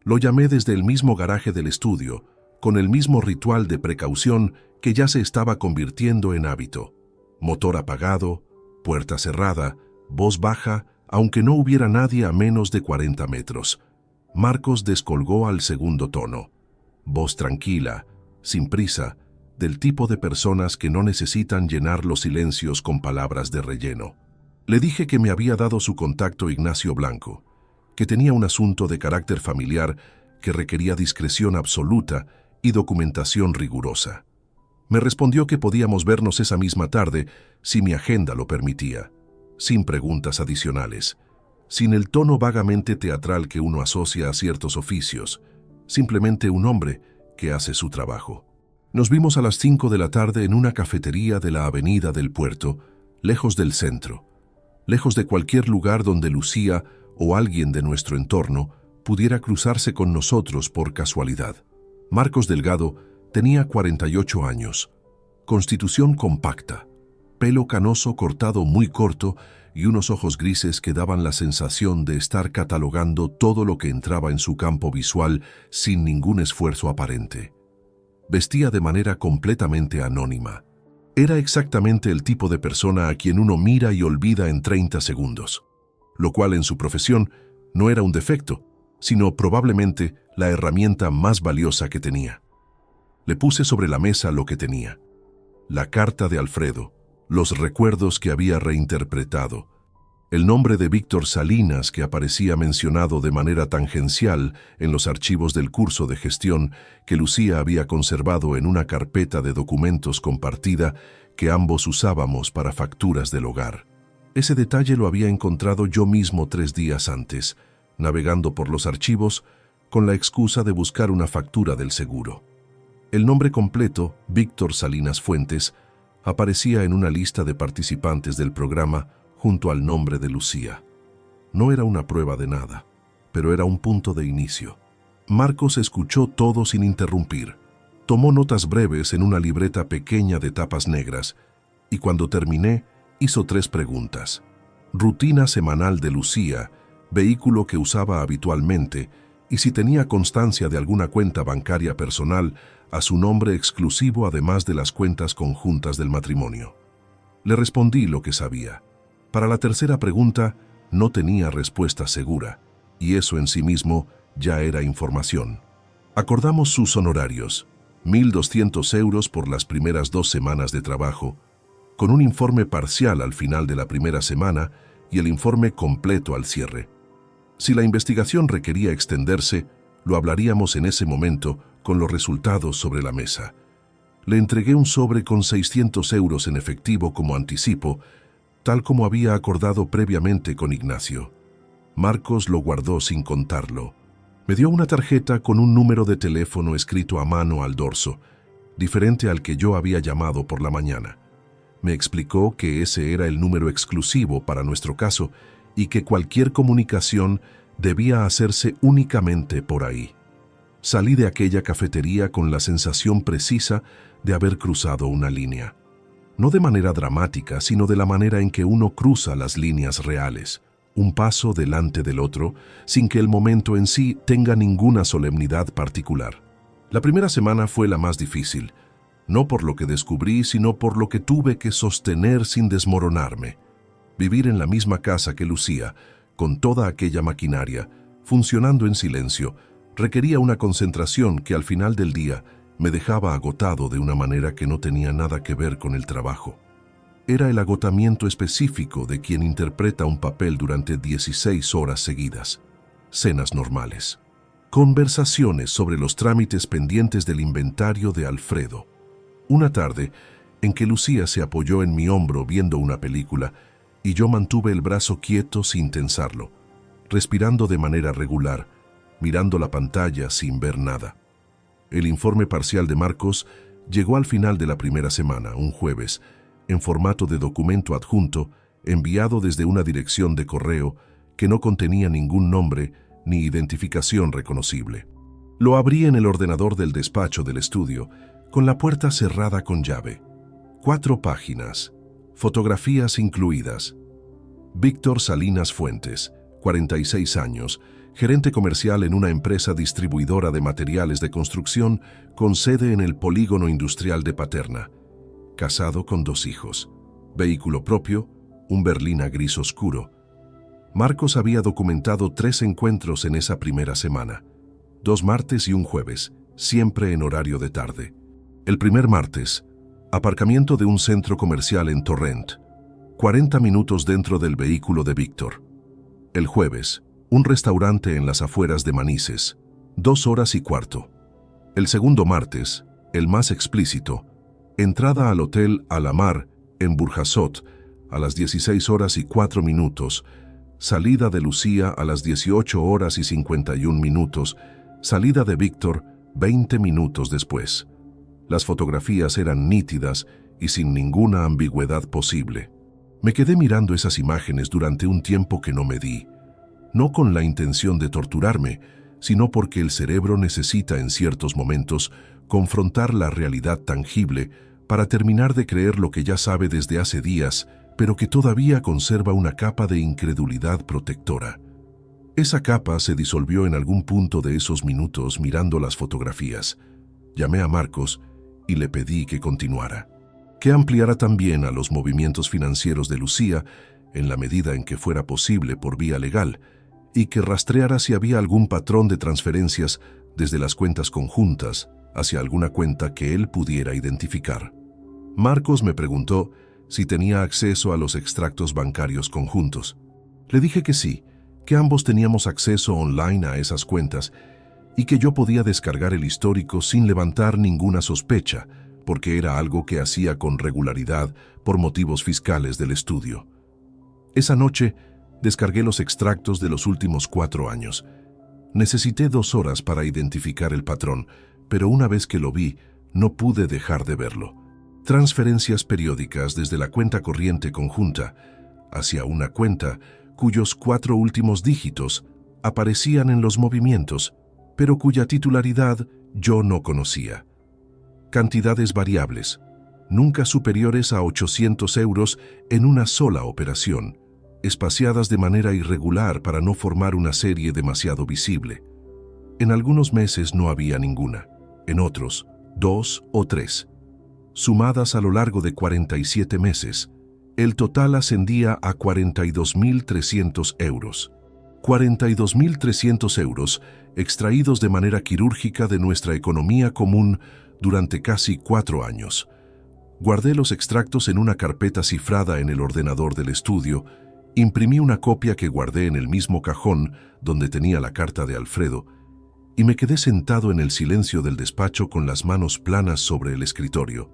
Lo llamé desde el mismo garaje del estudio, con el mismo ritual de precaución que ya se estaba convirtiendo en hábito. Motor apagado, puerta cerrada, voz baja, aunque no hubiera nadie a menos de 40 metros. Marcos descolgó al segundo tono. Voz tranquila, sin prisa, del tipo de personas que no necesitan llenar los silencios con palabras de relleno. Le dije que me había dado su contacto Ignacio Blanco, que tenía un asunto de carácter familiar que requería discreción absoluta y documentación rigurosa. Me respondió que podíamos vernos esa misma tarde si mi agenda lo permitía, sin preguntas adicionales, sin el tono vagamente teatral que uno asocia a ciertos oficios, simplemente un hombre que hace su trabajo. Nos vimos a las 5 de la tarde en una cafetería de la Avenida del Puerto, lejos del centro, lejos de cualquier lugar donde Lucía o alguien de nuestro entorno pudiera cruzarse con nosotros por casualidad. Marcos Delgado tenía 48 años, constitución compacta, pelo canoso cortado muy corto y unos ojos grises que daban la sensación de estar catalogando todo lo que entraba en su campo visual sin ningún esfuerzo aparente. Vestía de manera completamente anónima. Era exactamente el tipo de persona a quien uno mira y olvida en 30 segundos, lo cual en su profesión no era un defecto, sino probablemente la herramienta más valiosa que tenía. Le puse sobre la mesa lo que tenía: la carta de Alfredo, los recuerdos que había reinterpretado, el nombre de Víctor Salinas que aparecía mencionado de manera tangencial en los archivos del curso de gestión que Lucía había conservado en una carpeta de documentos compartida que ambos usábamos para facturas del hogar. Ese detalle lo había encontrado yo mismo 3 días antes, navegando por los archivos con la excusa de buscar una factura del seguro. El nombre completo, Víctor Salinas Fuentes, aparecía en una lista de participantes del programa junto al nombre de Lucía. No era una prueba de nada, pero era un punto de inicio. Marcos escuchó todo sin interrumpir. Tomó notas breves en una libreta pequeña de tapas negras y cuando terminé hizo 3 preguntas. Rutina semanal de Lucía, vehículo que usaba habitualmente y si tenía constancia de alguna cuenta bancaria personal a su nombre exclusivo además de las cuentas conjuntas del matrimonio. Le respondí lo que sabía. Para la tercera pregunta no tenía respuesta segura, y eso en sí mismo ya era información. Acordamos sus honorarios, 1.200 euros por las primeras 2 semanas de trabajo, con un informe parcial al final de la primera semana y el informe completo al cierre. Si la investigación requería extenderse, lo hablaríamos en ese momento con los resultados sobre la mesa. Le entregué un sobre con 600 euros en efectivo como anticipo, tal como había acordado previamente con Ignacio. Marcos lo guardó sin contarlo. Me dio una tarjeta con un número de teléfono escrito a mano al dorso, diferente al que yo había llamado por la mañana. Me explicó que ese era el número exclusivo para nuestro caso y que cualquier comunicación debía hacerse únicamente por ahí. Salí de aquella cafetería con la sensación precisa de haber cruzado una línea. No de manera dramática, sino de la manera en que uno cruza las líneas reales, un paso delante del otro, sin que el momento en sí tenga ninguna solemnidad particular. La primera semana fue la más difícil, no por lo que descubrí, sino por lo que tuve que sostener sin desmoronarme. Vivir en la misma casa que Lucía, con toda aquella maquinaria, funcionando en silencio, requería una concentración que al final del día me dejaba agotado de una manera que no tenía nada que ver con el trabajo. Era el agotamiento específico de quien interpreta un papel durante 16 horas seguidas. Cenas normales. Conversaciones sobre los trámites pendientes del inventario de Alfredo. Una tarde en que Lucía se apoyó en mi hombro viendo una película y yo mantuve el brazo quieto sin tensarlo, respirando de manera regular, mirando la pantalla sin ver nada. El informe parcial de Marcos llegó al final de la primera semana, un jueves, en formato de documento adjunto, enviado desde una dirección de correo que no contenía ningún nombre ni identificación reconocible. Lo abrí en el ordenador del despacho del estudio, con la puerta cerrada con llave. 4 páginas, fotografías incluidas. Víctor Salinas Fuentes, 46 años, gerente comercial en una empresa distribuidora de materiales de construcción con sede en el polígono industrial de Paterna. Casado con 2 hijos. Vehículo propio, un berlina gris oscuro. Marcos había documentado 3 encuentros en esa primera semana. 2 martes y un jueves, siempre en horario de tarde. El primer martes, aparcamiento de un centro comercial en Torrent. 40 minutos dentro del vehículo de Víctor. El jueves, un restaurante en las afueras de Manises. 2 horas y cuarto. El segundo martes, el más explícito, entrada al hotel Alamar en Burjasot a las 16 horas y 4 minutos, salida de Lucía a las 18 horas y 51 minutos, salida de Víctor 20 minutos después. Las fotografías eran nítidas y sin ninguna ambigüedad posible. Me quedé mirando esas imágenes durante un tiempo que no medí, no con la intención de torturarme, sino porque el cerebro necesita en ciertos momentos confrontar la realidad tangible para terminar de creer lo que ya sabe desde hace días, pero que todavía conserva una capa de incredulidad protectora. Esa capa se disolvió en algún punto de esos minutos mirando las fotografías. Llamé a Marcos y le pedí que continuara, que ampliara también a los movimientos financieros de Lucía en la medida en que fuera posible por vía legal, y que rastreara si había algún patrón de transferencias desde las cuentas conjuntas hacia alguna cuenta que él pudiera identificar. Marcos me preguntó si tenía acceso a los extractos bancarios conjuntos. Le dije que sí, que ambos teníamos acceso online a esas cuentas y que yo podía descargar el histórico sin levantar ninguna sospecha, porque era algo que hacía con regularidad por motivos fiscales del estudio. Esa noche descargué los extractos de los últimos 4 años. Necesité 2 horas para identificar el patrón, pero una vez que lo vi, no pude dejar de verlo. Transferencias periódicas desde la cuenta corriente conjunta hacia una cuenta cuyos 4 últimos dígitos aparecían en los movimientos, pero cuya titularidad yo no conocía. Cantidades variables, nunca superiores a 800 euros en una sola operación, espaciadas de manera irregular para no formar una serie demasiado visible. En algunos meses no había ninguna, en otros 2 o 3. Sumadas a lo largo de 47 meses, el total ascendía a 42.300 euros. 42.300 euros extraídos de manera quirúrgica de nuestra economía común durante casi 4 años. Guardé los extractos en una carpeta cifrada en el ordenador del estudio, imprimí una copia que guardé en el mismo cajón donde tenía la carta de Alfredo y me quedé sentado en el silencio del despacho con las manos planas sobre el escritorio.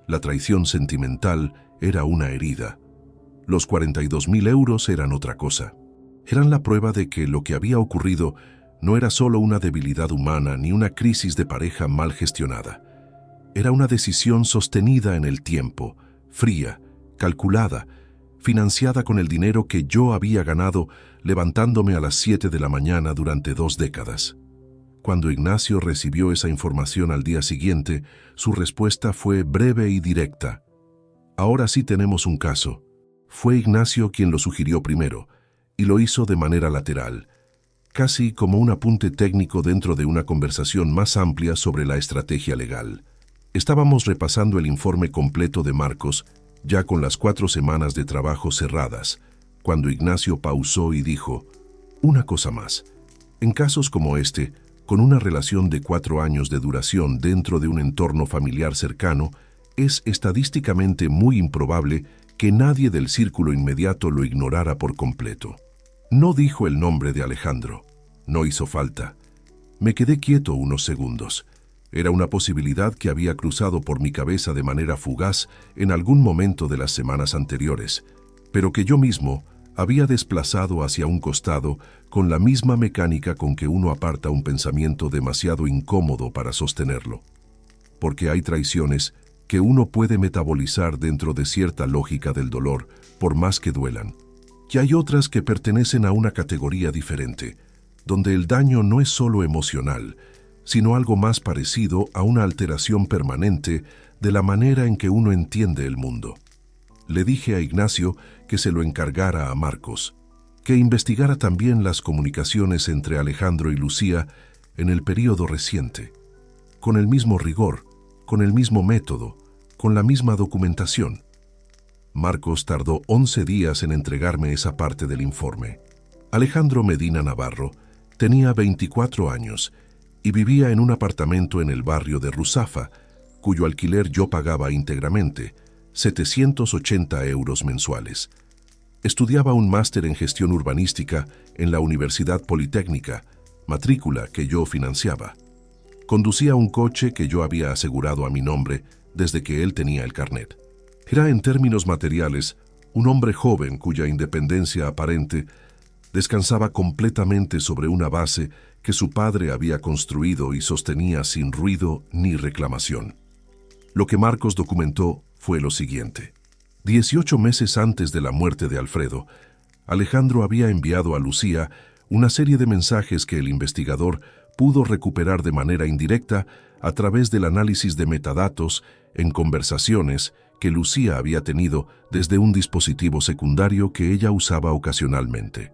La traición sentimental era una herida. Los 42.000 euros eran otra cosa. Eran la prueba de que lo que había ocurrido no era solo una debilidad humana ni una crisis de pareja mal gestionada. Era una decisión sostenida en el tiempo, fría, calculada, financiada con el dinero que yo había ganado levantándome a las 7 de la mañana durante 2 décadas. Cuando Ignacio recibió esa información al día siguiente, su respuesta fue breve y directa. Ahora sí tenemos un caso. Fue Ignacio quien lo sugirió primero, y lo hizo de manera lateral, casi como un apunte técnico dentro de una conversación más amplia sobre la estrategia legal. Estábamos repasando el informe completo de Marcos, ya con las 4 semanas de trabajo cerradas, cuando Ignacio pausó y dijo: una cosa más. En casos como este, con una relación de 4 años de duración dentro de un entorno familiar cercano, es estadísticamente muy improbable que nadie del círculo inmediato lo ignorara por completo. No dijo el nombre de Alejandro. No hizo falta. Me quedé quieto unos segundos. Era una posibilidad que había cruzado por mi cabeza de manera fugaz en algún momento de las semanas anteriores, pero que yo mismo había desplazado hacia un costado con la misma mecánica con que uno aparta un pensamiento demasiado incómodo para sostenerlo. Porque hay traiciones que uno puede metabolizar dentro de cierta lógica del dolor, por más que duelan. Y hay otras que pertenecen a una categoría diferente, donde el daño no es solo emocional, sino algo más parecido a una alteración permanente de la manera en que uno entiende el mundo. Le dije a Ignacio que se lo encargara a Marcos, que investigara también las comunicaciones entre Alejandro y Lucía en el período reciente, con el mismo rigor, con el mismo método, con la misma documentación. Marcos tardó 11 días en entregarme esa parte del informe. Alejandro Medina Navarro tenía 24 años y vivía en un apartamento en el barrio de Ruzafa, cuyo alquiler yo pagaba íntegramente, 780 euros mensuales. Estudiaba un máster en gestión urbanística en la Universidad Politécnica, matrícula que yo financiaba. Conducía un coche que yo había asegurado a mi nombre desde que él tenía el carnet. Era, en términos materiales, un hombre joven cuya independencia aparente descansaba completamente sobre una base que su padre había construido y sostenía sin ruido ni reclamación. Lo que Marcos documentó fue lo siguiente. 18 meses antes de la muerte de Alfredo, Alejandro había enviado a Lucía una serie de mensajes que el investigador pudo recuperar de manera indirecta a través del análisis de metadatos en conversaciones que Lucía había tenido desde un dispositivo secundario que ella usaba ocasionalmente.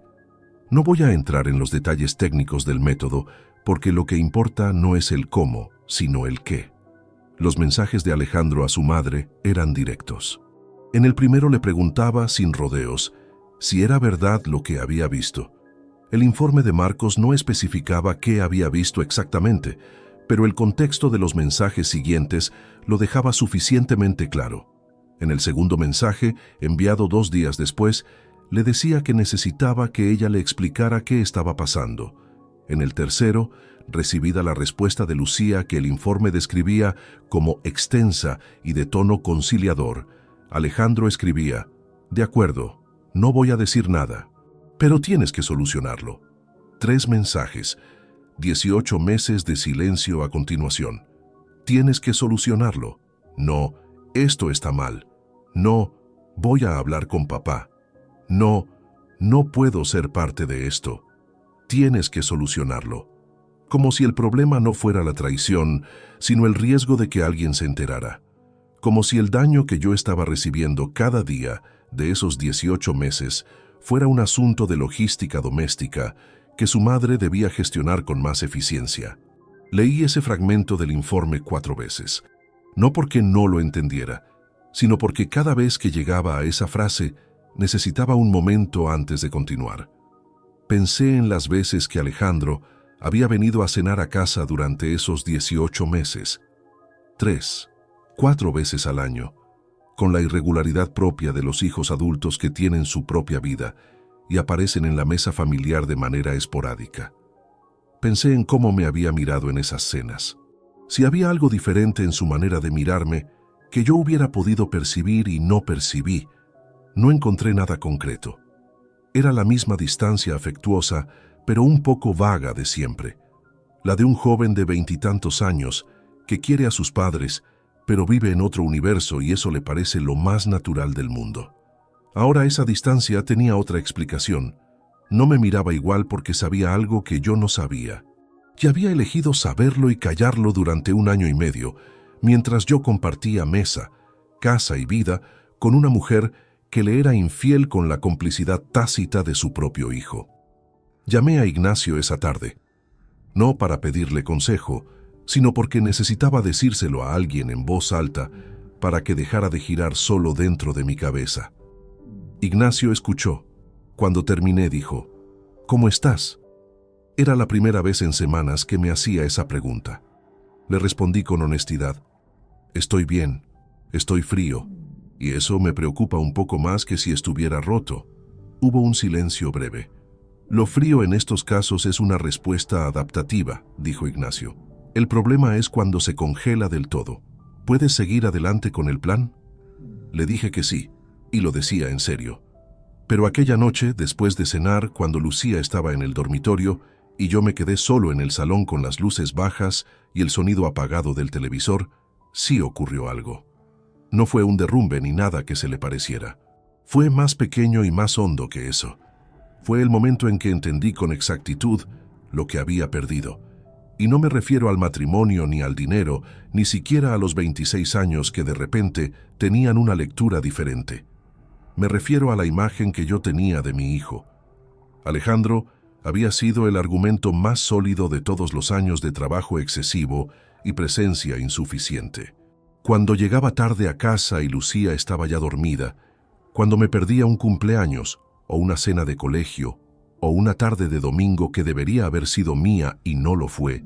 No voy a entrar en los detalles técnicos del método, porque lo que importa no es el cómo, sino el qué. Los mensajes de Alejandro a su madre eran directos. En el primero le preguntaba, sin rodeos, si era verdad lo que había visto. El informe de Marcos no especificaba qué había visto exactamente, pero el contexto de los mensajes siguientes lo dejaba suficientemente claro. En el segundo mensaje, enviado 2 días después, le decía que necesitaba que ella le explicara qué estaba pasando. En el tercero, recibida la respuesta de Lucía que el informe describía como extensa y de tono conciliador, Alejandro escribía: «De acuerdo, no voy a decir nada, pero tienes que solucionarlo». 3 mensajes, 18 meses de silencio a continuación. Tienes que solucionarlo. No, esto está mal. No, voy a hablar con papá. No, no puedo ser parte de esto. Tienes que solucionarlo. Como si el problema no fuera la traición, sino el riesgo de que alguien se enterara. Como si el daño que yo estaba recibiendo cada día de esos 18 meses fuera un asunto de logística doméstica que su madre debía gestionar con más eficiencia. Leí ese fragmento del informe 4 veces, no porque no lo entendiera, sino porque cada vez que llegaba a esa frase necesitaba un momento antes de continuar. Pensé en las veces que Alejandro había venido a cenar a casa durante esos 18 meses. 3, 4 veces al año, con la irregularidad propia de los hijos adultos que tienen su propia vida y aparecen en la mesa familiar de manera esporádica. Pensé en cómo me había mirado en esas cenas. Si había algo diferente en su manera de mirarme que yo hubiera podido percibir y no percibí, no encontré nada concreto. Era la misma distancia afectuosa, pero un poco vaga de siempre. La de un joven de 20 y tantos años que quiere a sus padres, pero vive en otro universo y eso le parece lo más natural del mundo. Ahora esa distancia tenía otra explicación. No me miraba igual porque sabía algo que yo no sabía. Y había elegido saberlo y callarlo durante 1 año y medio, mientras yo compartía mesa, casa y vida con una mujer que le era infiel con la complicidad tácita de su propio hijo. Llamé a Ignacio esa tarde, no para pedirle consejo, sino porque necesitaba decírselo a alguien en voz alta para que dejara de girar solo dentro de mi cabeza. Ignacio escuchó. Cuando terminé dijo, ¿cómo estás? Era la primera vez en semanas que me hacía esa pregunta. Le respondí con honestidad, estoy bien, estoy frío, y eso me preocupa un poco más que si estuviera roto. Hubo un silencio breve. Lo frío en estos casos es una respuesta adaptativa, dijo Ignacio. El problema es cuando se congela del todo. ¿Puedes seguir adelante con el plan? Le dije que sí, y lo decía en serio. Pero aquella noche, después de cenar, cuando Lucía estaba en el dormitorio y yo me quedé solo en el salón con las luces bajas y el sonido apagado del televisor, sí ocurrió algo. No fue un derrumbe ni nada que se le pareciera. Fue más pequeño y más hondo que eso. Fue el momento en que entendí con exactitud lo que había perdido. Y no me refiero al matrimonio ni al dinero, ni siquiera a los 26 años que de repente tenían una lectura diferente. Me refiero a la imagen que yo tenía de mi hijo. Alejandro había sido el argumento más sólido de todos los años de trabajo excesivo y presencia insuficiente. Cuando llegaba tarde a casa y Lucía estaba ya dormida, cuando me perdía un cumpleaños o una cena de colegio o una tarde de domingo que debería haber sido mía y no lo fue,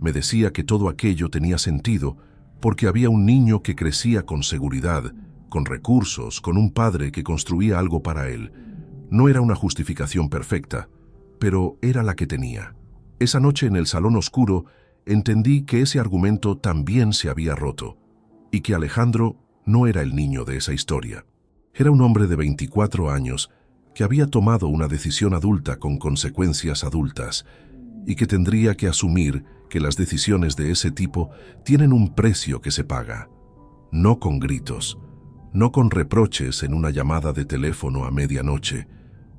me decía que todo aquello tenía sentido porque había un niño que crecía con seguridad, con recursos, con un padre que construía algo para él. No era una justificación perfecta, pero era la que tenía. Esa noche en el salón oscuro entendí que ese argumento también se había roto y que Alejandro no era el niño de esa historia. Era un hombre de 24 años que había tomado una decisión adulta con consecuencias adultas y que tendría que asumir que las decisiones de ese tipo tienen un precio que se paga, no con gritos, no con reproches en una llamada de teléfono a medianoche,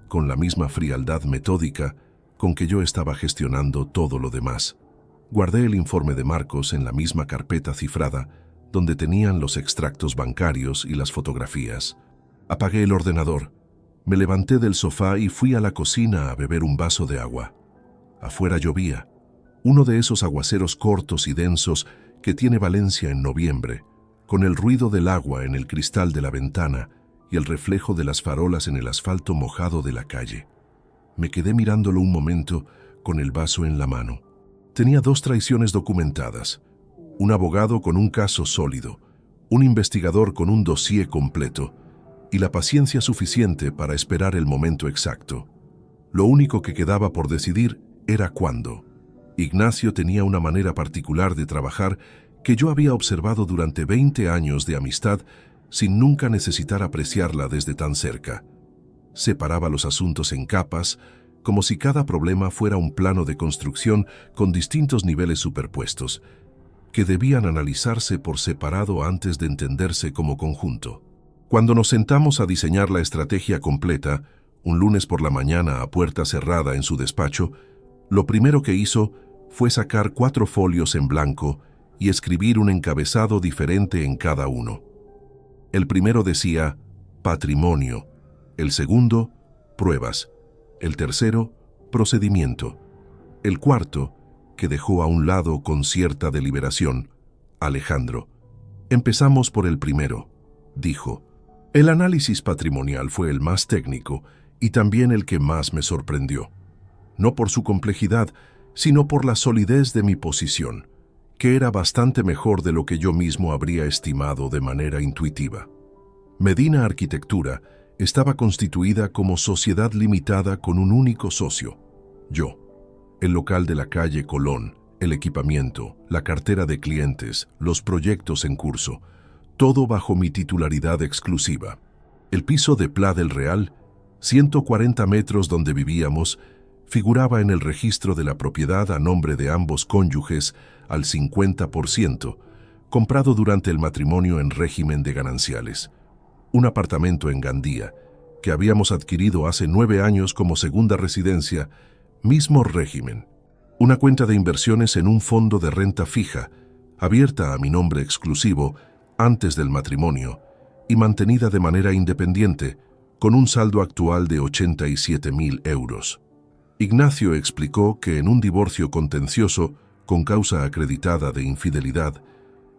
con la misma frialdad metódica con que yo estaba gestionando todo lo demás. Guardé el informe de Marcos en la misma carpeta cifrada donde tenían los extractos bancarios y las fotografías. Apagué el ordenador, me levanté del sofá y fui a la cocina a beber un vaso de agua. Afuera llovía, uno de esos aguaceros cortos y densos que tiene Valencia en noviembre, con el ruido del agua en el cristal de la ventana y el reflejo de las farolas en el asfalto mojado de la calle. Me quedé mirándolo un momento con el vaso en la mano. Tenía 2 traiciones documentadas, un abogado con un caso sólido, un investigador con un dossier completo y la paciencia suficiente para esperar el momento exacto. Lo único que quedaba por decidir era cuándo. Ignacio tenía una manera particular de trabajar que yo había observado durante 20 años de amistad sin nunca necesitar apreciarla desde tan cerca. Separaba los asuntos en capas, como si cada problema fuera un plano de construcción con distintos niveles superpuestos, que debían analizarse por separado antes de entenderse como conjunto. Cuando nos sentamos a diseñar la estrategia completa, un lunes por la mañana a puerta cerrada en su despacho, lo primero que hizo fue sacar 4 folios en blanco y escribir un encabezado diferente en cada uno. El primero decía patrimonio, el segundo pruebas, el tercero procedimiento, el cuarto, que dejó a un lado con cierta deliberación, Alejandro. Empezamos por el primero, dijo. El análisis patrimonial fue el más técnico y también el que más me sorprendió. No por su complejidad, sino por la solidez de mi posición, que era bastante mejor de lo que yo mismo habría estimado de manera intuitiva. Medina Arquitectura estaba constituida como sociedad limitada con un único socio, yo. el local de la calle Colón, el equipamiento, la cartera de clientes, los proyectos en curso, todo bajo mi titularidad exclusiva. El piso de Pla del Real, 140 metros donde vivíamos, figuraba en el registro de la propiedad a nombre de ambos cónyuges al 50%, comprado durante el matrimonio en régimen de gananciales. Un apartamento en Gandía, que habíamos adquirido hace 9 años como segunda residencia, mismo régimen. Una cuenta de inversiones en un fondo de renta fija, abierta a mi nombre exclusivo antes del matrimonio y mantenida de manera independiente, con un saldo actual de 87.000 euros. Ignacio explicó que en un divorcio contencioso, con causa acreditada de infidelidad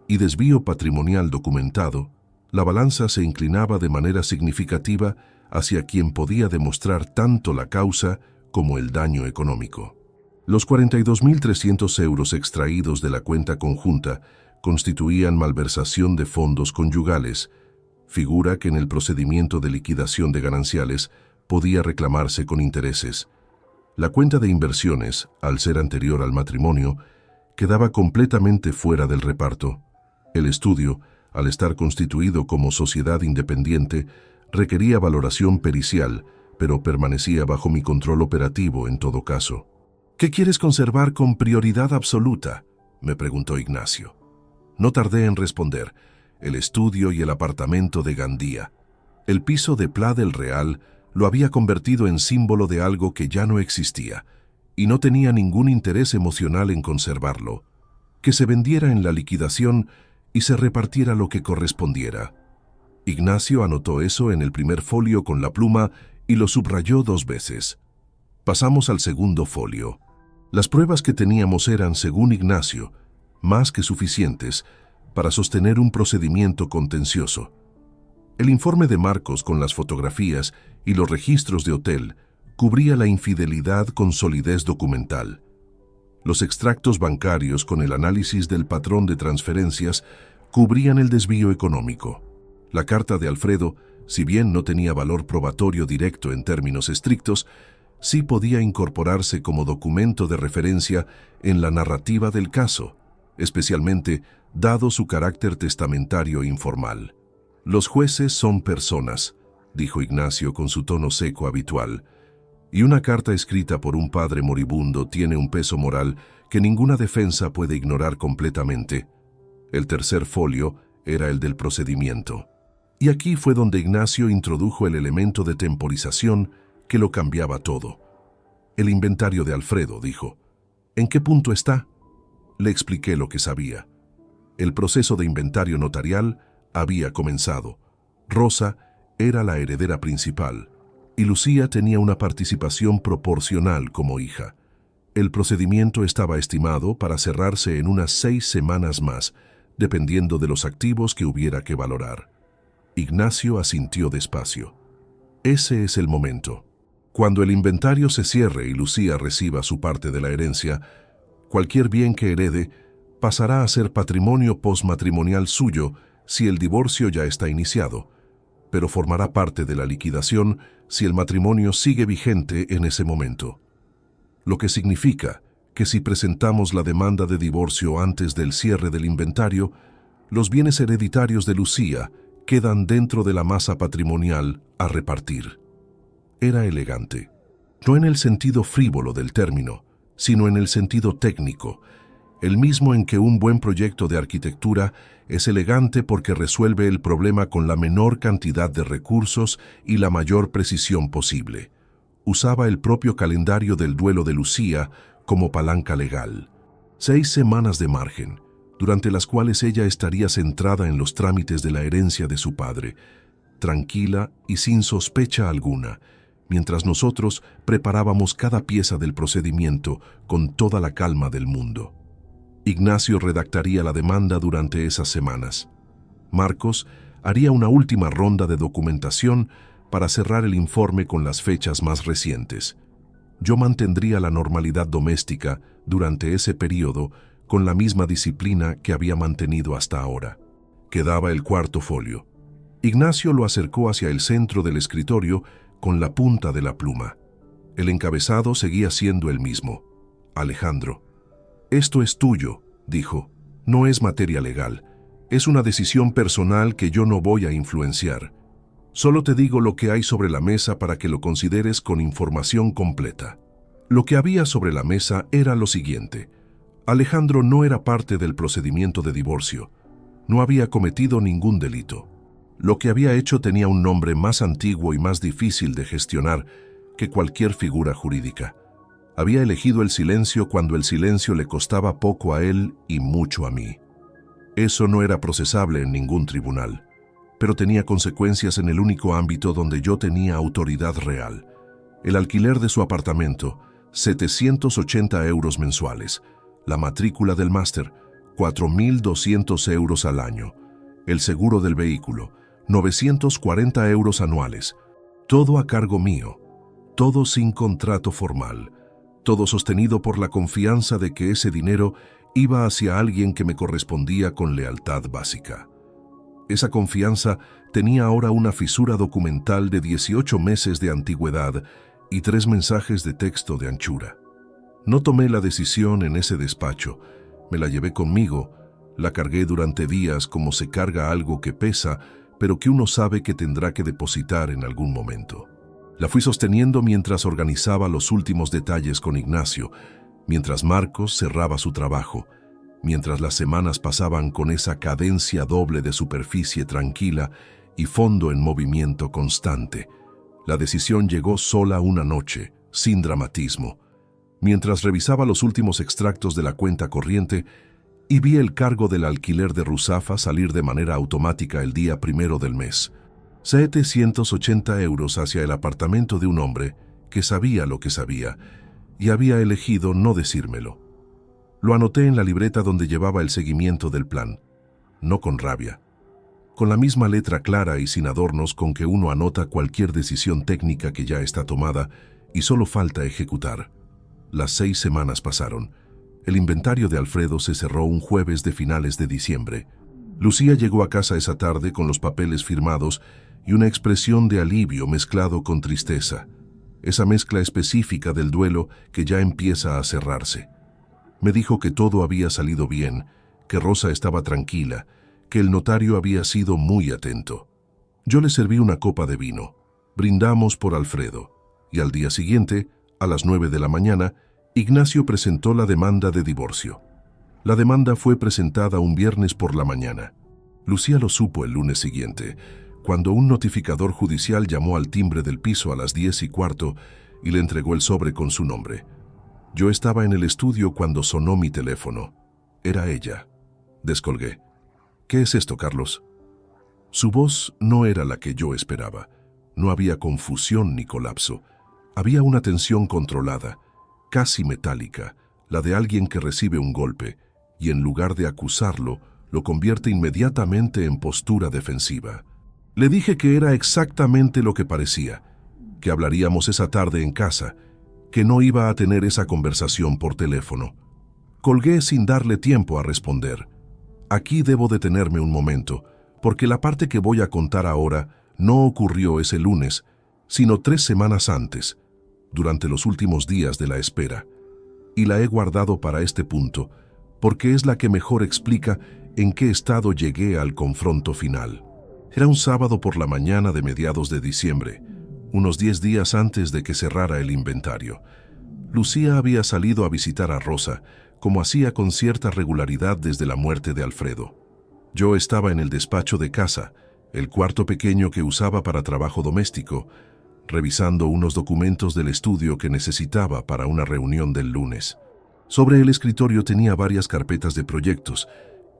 y desvío patrimonial documentado, la balanza se inclinaba de manera significativa hacia quien podía demostrar tanto la causa como el daño económico. Los 42.300 euros extraídos de la cuenta conjunta constituían malversación de fondos conyugales, figura que en el procedimiento de liquidación de gananciales podía reclamarse con intereses. La cuenta de inversiones, al ser anterior al matrimonio, quedaba completamente fuera del reparto. El estudio, al estar constituido como sociedad independiente, requería valoración pericial, pero permanecía bajo mi control operativo en todo caso. ¿Qué quieres conservar con prioridad absoluta?, me preguntó Ignacio. No tardé en responder: el estudio y el apartamento de Gandía. El piso de Pla del Real lo había convertido en símbolo de algo que ya no existía, y no tenía ningún interés emocional en conservarlo. Que se vendiera en la liquidación y se repartiera lo que correspondiera. Ignacio anotó eso en el primer folio con la pluma y lo subrayó 2 veces. Pasamos al segundo folio. Las pruebas que teníamos eran, según Ignacio, más que suficientes para sostener un procedimiento contencioso. El informe de Marcos con las fotografías y los registros de hotel cubría la infidelidad con solidez documental. Los extractos bancarios con el análisis del patrón de transferencias cubrían el desvío económico. La carta de Alfredo, si bien no tenía valor probatorio directo en términos estrictos, sí podía incorporarse como documento de referencia en la narrativa del caso, especialmente dado su carácter testamentario informal. Los jueces son personas, dijo Ignacio con su tono seco habitual, y una carta escrita por un padre moribundo tiene un peso moral que ninguna defensa puede ignorar completamente. El tercer folio era el del procedimiento. Y aquí fue donde Ignacio introdujo el elemento de temporización que lo cambiaba todo. El inventario de Alfredo, dijo. ¿En qué punto está? Le expliqué lo que sabía. El proceso de inventario notarial había comenzado. Rosa era la heredera principal y Lucía tenía una participación proporcional como hija. El procedimiento estaba estimado para cerrarse en unas 6 semanas más, dependiendo de los activos que hubiera que valorar. Ignacio asintió despacio. Ese es el momento. Cuando el inventario se cierre y Lucía reciba su parte de la herencia, cualquier bien que herede pasará a ser patrimonio postmatrimonial suyo si el divorcio ya está iniciado, pero formará parte de la liquidación si el matrimonio sigue vigente en ese momento. Lo que significa que si presentamos la demanda de divorcio antes del cierre del inventario, los bienes hereditarios de Lucía quedan dentro de la masa patrimonial a repartir. Era elegante, no en el sentido frívolo del término, sino en el sentido técnico, el mismo en que un buen proyecto de arquitectura es elegante porque resuelve el problema con la menor cantidad de recursos y la mayor precisión posible. Usaba el propio calendario del duelo de Lucía como palanca legal. 6 semanas de margen, durante las cuales ella estaría centrada en los trámites de la herencia de su padre, tranquila y sin sospecha alguna, mientras nosotros preparábamos cada pieza del procedimiento con toda la calma del mundo. Ignacio redactaría la demanda durante esas semanas. Marcos haría una última ronda de documentación para cerrar el informe con las fechas más recientes. Yo mantendría la normalidad doméstica durante ese periodo con la misma disciplina que había mantenido hasta ahora. Quedaba el cuarto folio. Ignacio lo acercó hacia el centro del escritorio con la punta de la pluma. El encabezado seguía siendo el mismo: Alejandro. Esto es tuyo, dijo. No es materia legal. Es una decisión personal que yo no voy a influenciar. Solo te digo lo que hay sobre la mesa para que lo consideres con información completa. Lo que había sobre la mesa era lo siguiente. Alejandro no era parte del procedimiento de divorcio. No había cometido ningún delito. Lo que había hecho tenía un nombre más antiguo y más difícil de gestionar que cualquier figura jurídica. Había elegido el silencio cuando el silencio le costaba poco a él y mucho a mí. Eso no era procesable en ningún tribunal, pero tenía consecuencias en el único ámbito donde yo tenía autoridad real. El alquiler de su apartamento, 780 euros mensuales. La matrícula del máster, 4.200 euros al año. El seguro del vehículo, 940 euros anuales. Todo a cargo mío. Todo sin contrato formal. Todo sostenido por la confianza de que ese dinero iba hacia alguien que me correspondía con lealtad básica. Esa confianza tenía ahora una fisura documental de 18 meses de antigüedad y 3 mensajes de texto de anchura. No tomé la decisión en ese despacho, me la llevé conmigo, la cargué durante días como se carga algo que pesa, pero que uno sabe que tendrá que depositar en algún momento. La fui sosteniendo mientras organizaba los últimos detalles con Ignacio, mientras Marcos cerraba su trabajo, mientras las semanas pasaban con esa cadencia doble de superficie tranquila y fondo en movimiento constante. La decisión llegó sola una noche, sin dramatismo, mientras revisaba los últimos extractos de la cuenta corriente y vi el cargo del alquiler de Ruzafa salir de manera automática el día 1 del mes. 780 euros hacia el apartamento de un hombre que sabía lo que sabía y había elegido no decírmelo. Lo anoté en la libreta donde llevaba el seguimiento del plan, no con rabia, con la misma letra clara y sin adornos con que uno anota cualquier decisión técnica que ya está tomada y solo falta ejecutar. Las 6 semanas pasaron. El inventario de Alfredo se cerró un jueves de finales de diciembre. Lucía llegó a casa esa tarde con los papeles firmados y una expresión de alivio mezclado con tristeza, esa mezcla específica del duelo que ya empieza a cerrarse. Me dijo que todo había salido bien, que Rosa estaba tranquila, que el notario había sido muy atento. Yo le serví una copa de vino, brindamos por Alfredo, y al día siguiente, a las 9 de la mañana, Ignacio presentó la demanda de divorcio. La demanda fue presentada un viernes por la mañana. Lucía lo supo el lunes siguiente, cuando un notificador judicial llamó al timbre del piso a las 10:15 y le entregó el sobre con su nombre. Yo estaba en el estudio cuando sonó mi teléfono. Era ella. Descolgué. ¿Qué es esto, Carlos? Su voz no era la que yo esperaba. No había confusión ni colapso. Había una tensión controlada, casi metálica, la de alguien que recibe un golpe y en lugar de acusarlo, lo convierte inmediatamente en postura defensiva. Le dije que era exactamente lo que parecía, que hablaríamos esa tarde en casa, que no iba a tener esa conversación por teléfono. Colgué sin darle tiempo a responder. Aquí debo detenerme un momento, porque la parte que voy a contar ahora no ocurrió ese lunes, sino 3 semanas antes, durante los últimos días de la espera. Y la he guardado para este punto, porque es la que mejor explica en qué estado llegué al confronto final. Era un sábado por la mañana de mediados de diciembre, unos 10 días antes de que cerrara el inventario. Lucía había salido a visitar a Rosa, como hacía con cierta regularidad desde la muerte de Alfredo. Yo estaba en el despacho de casa, el cuarto pequeño que usaba para trabajo doméstico, revisando unos documentos del estudio que necesitaba para una reunión del lunes. Sobre el escritorio tenía varias carpetas de proyectos,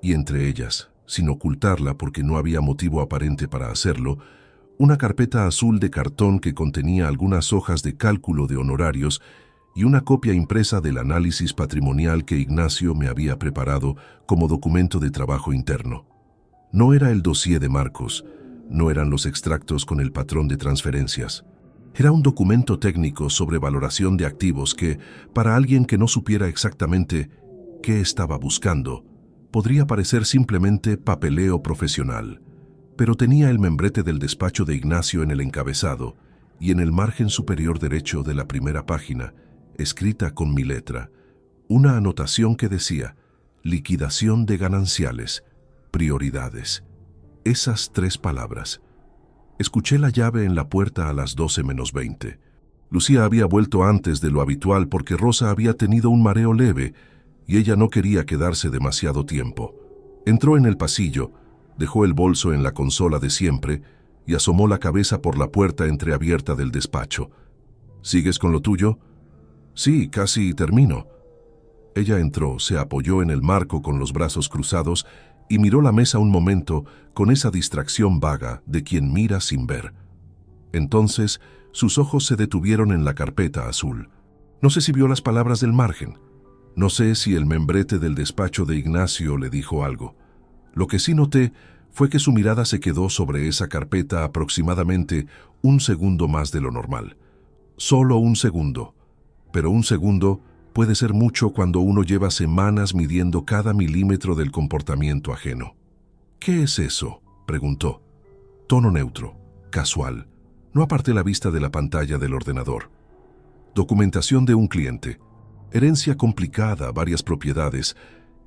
y entre ellas, sin ocultarla porque no había motivo aparente para hacerlo, una carpeta azul de cartón que contenía algunas hojas de cálculo de honorarios y una copia impresa del análisis patrimonial que Ignacio me había preparado como documento de trabajo interno. No era el dossier de Marcos, no eran los extractos con el patrón de transferencias. Era un documento técnico sobre valoración de activos que, para alguien que no supiera exactamente qué estaba buscando, podría parecer simplemente papeleo profesional, pero tenía el membrete del despacho de Ignacio en el encabezado y en el margen superior derecho de la primera página, escrita con mi letra, Una anotación que decía: liquidación de gananciales, prioridades. Esas 3 palabras. Escuché la llave en la puerta a las 12:20. Lucía había vuelto antes de lo habitual porque Rosa había tenido un mareo leve y ella no quería quedarse demasiado tiempo. Entró en el pasillo, dejó el bolso en la consola de siempre y asomó la cabeza por la puerta entreabierta del despacho. ¿Sigues con lo tuyo? Sí, casi termino. Ella entró, se apoyó en el marco con los brazos cruzados y miró la mesa un momento con esa distracción vaga de quien mira sin ver. Entonces, sus ojos se detuvieron en la carpeta azul. No sé si vio las palabras del margen. No sé si el membrete del despacho de Ignacio le dijo algo. Lo que sí noté fue que su mirada se quedó sobre esa carpeta aproximadamente 1 segundo más de lo normal. Solo 1 segundo. Pero 1 segundo puede ser mucho cuando uno lleva semanas midiendo cada milímetro del comportamiento ajeno. ¿Qué es eso?, preguntó. Tono neutro, casual. No aparté la vista de la pantalla del ordenador. Documentación de un cliente. Herencia complicada, varias propiedades.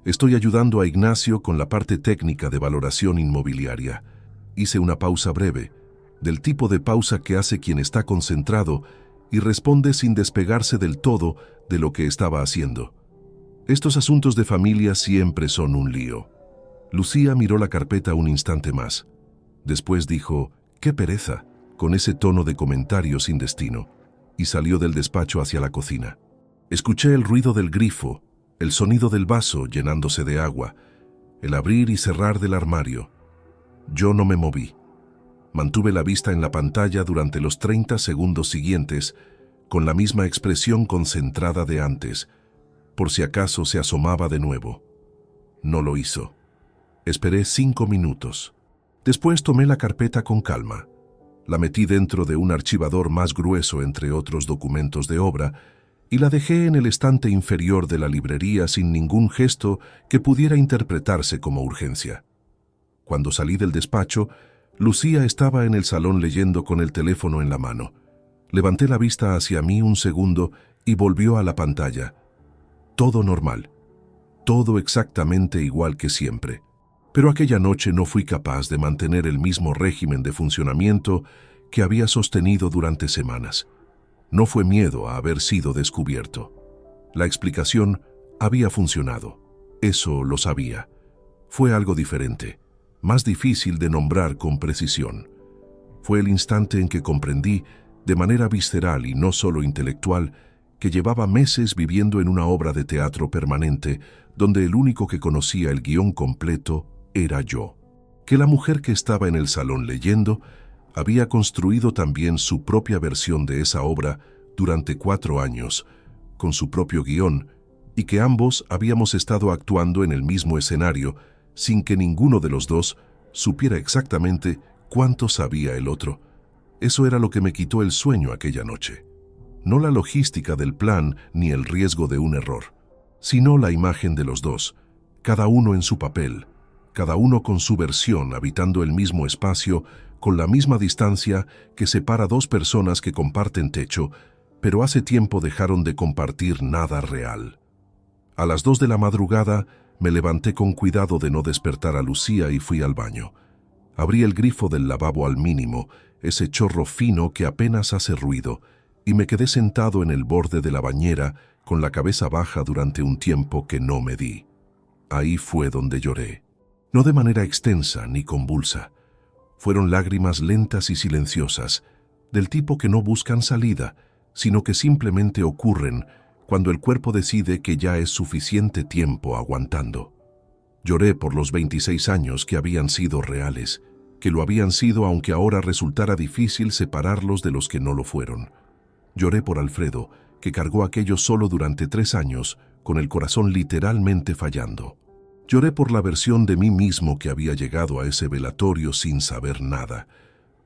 Estoy ayudando a Ignacio con la parte técnica de valoración inmobiliaria. Hice una pausa breve, del tipo de pausa que hace quien está concentrado y responde sin despegarse del todo de lo que estaba haciendo. Estos asuntos de familia siempre son un lío. Lucía miró la carpeta un instante más. Después dijo: «¡Qué pereza!», con ese tono de comentario sin destino, y salió del despacho hacia la cocina. Escuché el ruido del grifo, el sonido del vaso llenándose de agua, el abrir y cerrar del armario. Yo no me moví. Mantuve la vista en la pantalla durante los 30 segundos siguientes, con la misma expresión concentrada de antes, por si acaso se asomaba de nuevo. No lo hizo. Esperé 5 minutos. Después tomé la carpeta con calma. La metí dentro de un archivador más grueso entre otros documentos de obra y la dejé en el estante inferior de la librería sin ningún gesto que pudiera interpretarse como urgencia. Cuando salí del despacho, Lucía estaba en el salón leyendo con el teléfono en la mano. Levanté la vista hacia mí 1 segundo y volvió a la pantalla. Todo normal. Todo exactamente igual que siempre. Pero aquella noche no fui capaz de mantener el mismo régimen de funcionamiento que había sostenido durante semanas. No fue miedo a haber sido descubierto. La explicación había funcionado. Eso lo sabía. Fue algo diferente, más difícil de nombrar con precisión. Fue el instante en que comprendí, de manera visceral y no solo intelectual, que llevaba meses viviendo en una obra de teatro permanente donde el único que conocía el guión completo era yo. Que la mujer que estaba en el salón leyendo había construido también su propia versión de esa obra durante 4 años, con su propio guión, y que ambos habíamos estado actuando en el mismo escenario sin que ninguno de los dos supiera exactamente cuánto sabía el otro. Eso era lo que me quitó el sueño aquella noche. No la logística del plan ni el riesgo de un error, sino la imagen de los dos, cada uno en su papel, cada uno con su versión habitando el mismo espacio con la misma distancia que separa 2 personas que comparten techo, pero hace tiempo dejaron de compartir nada real. A las 2 de la madrugada me levanté con cuidado de no despertar a Lucía y fui al baño. Abrí el grifo del lavabo al mínimo, ese chorro fino que apenas hace ruido, y me quedé sentado en el borde de la bañera con la cabeza baja durante un tiempo que no medí. Ahí fue donde lloré. No de manera extensa ni convulsa. Fueron lágrimas lentas y silenciosas, del tipo que no buscan salida, sino que simplemente ocurren cuando el cuerpo decide que ya es suficiente tiempo aguantando. Lloré por los 26 años que habían sido reales, que lo habían sido aunque ahora resultara difícil separarlos de los que no lo fueron. Lloré por Alfredo, que cargó aquello solo durante 3 años, con el corazón literalmente fallando. Lloré por la versión de mí mismo que había llegado a ese velatorio sin saber nada,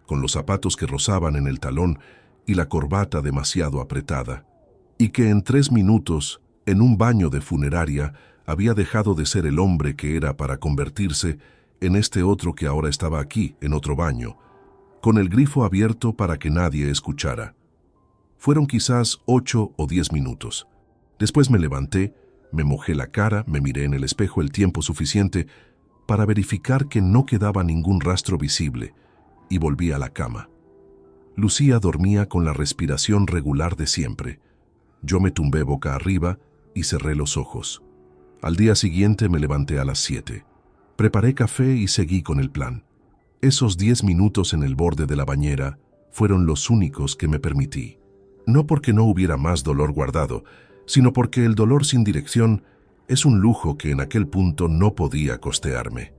con los zapatos que rozaban en el talón y la corbata demasiado apretada, y que en 3 minutos, en un baño de funeraria, había dejado de ser el hombre que era para convertirse en este otro que ahora estaba aquí, en otro baño, con el grifo abierto para que nadie escuchara. Fueron quizás 8 o 10 minutos. Después me levanté, Me mojé la cara, me miré en el espejo el tiempo suficiente para verificar que no quedaba ningún rastro visible y volví a la cama. Lucía dormía con la respiración regular de siempre. Yo me tumbé boca arriba y cerré los ojos. Al día siguiente me levanté a las 7. Preparé café y seguí con el plan. Esos 10 minutos en el borde de la bañera fueron los únicos que me permití. No porque no hubiera más dolor guardado, sino porque el dolor sin dirección es un lujo que en aquel punto no podía costearme.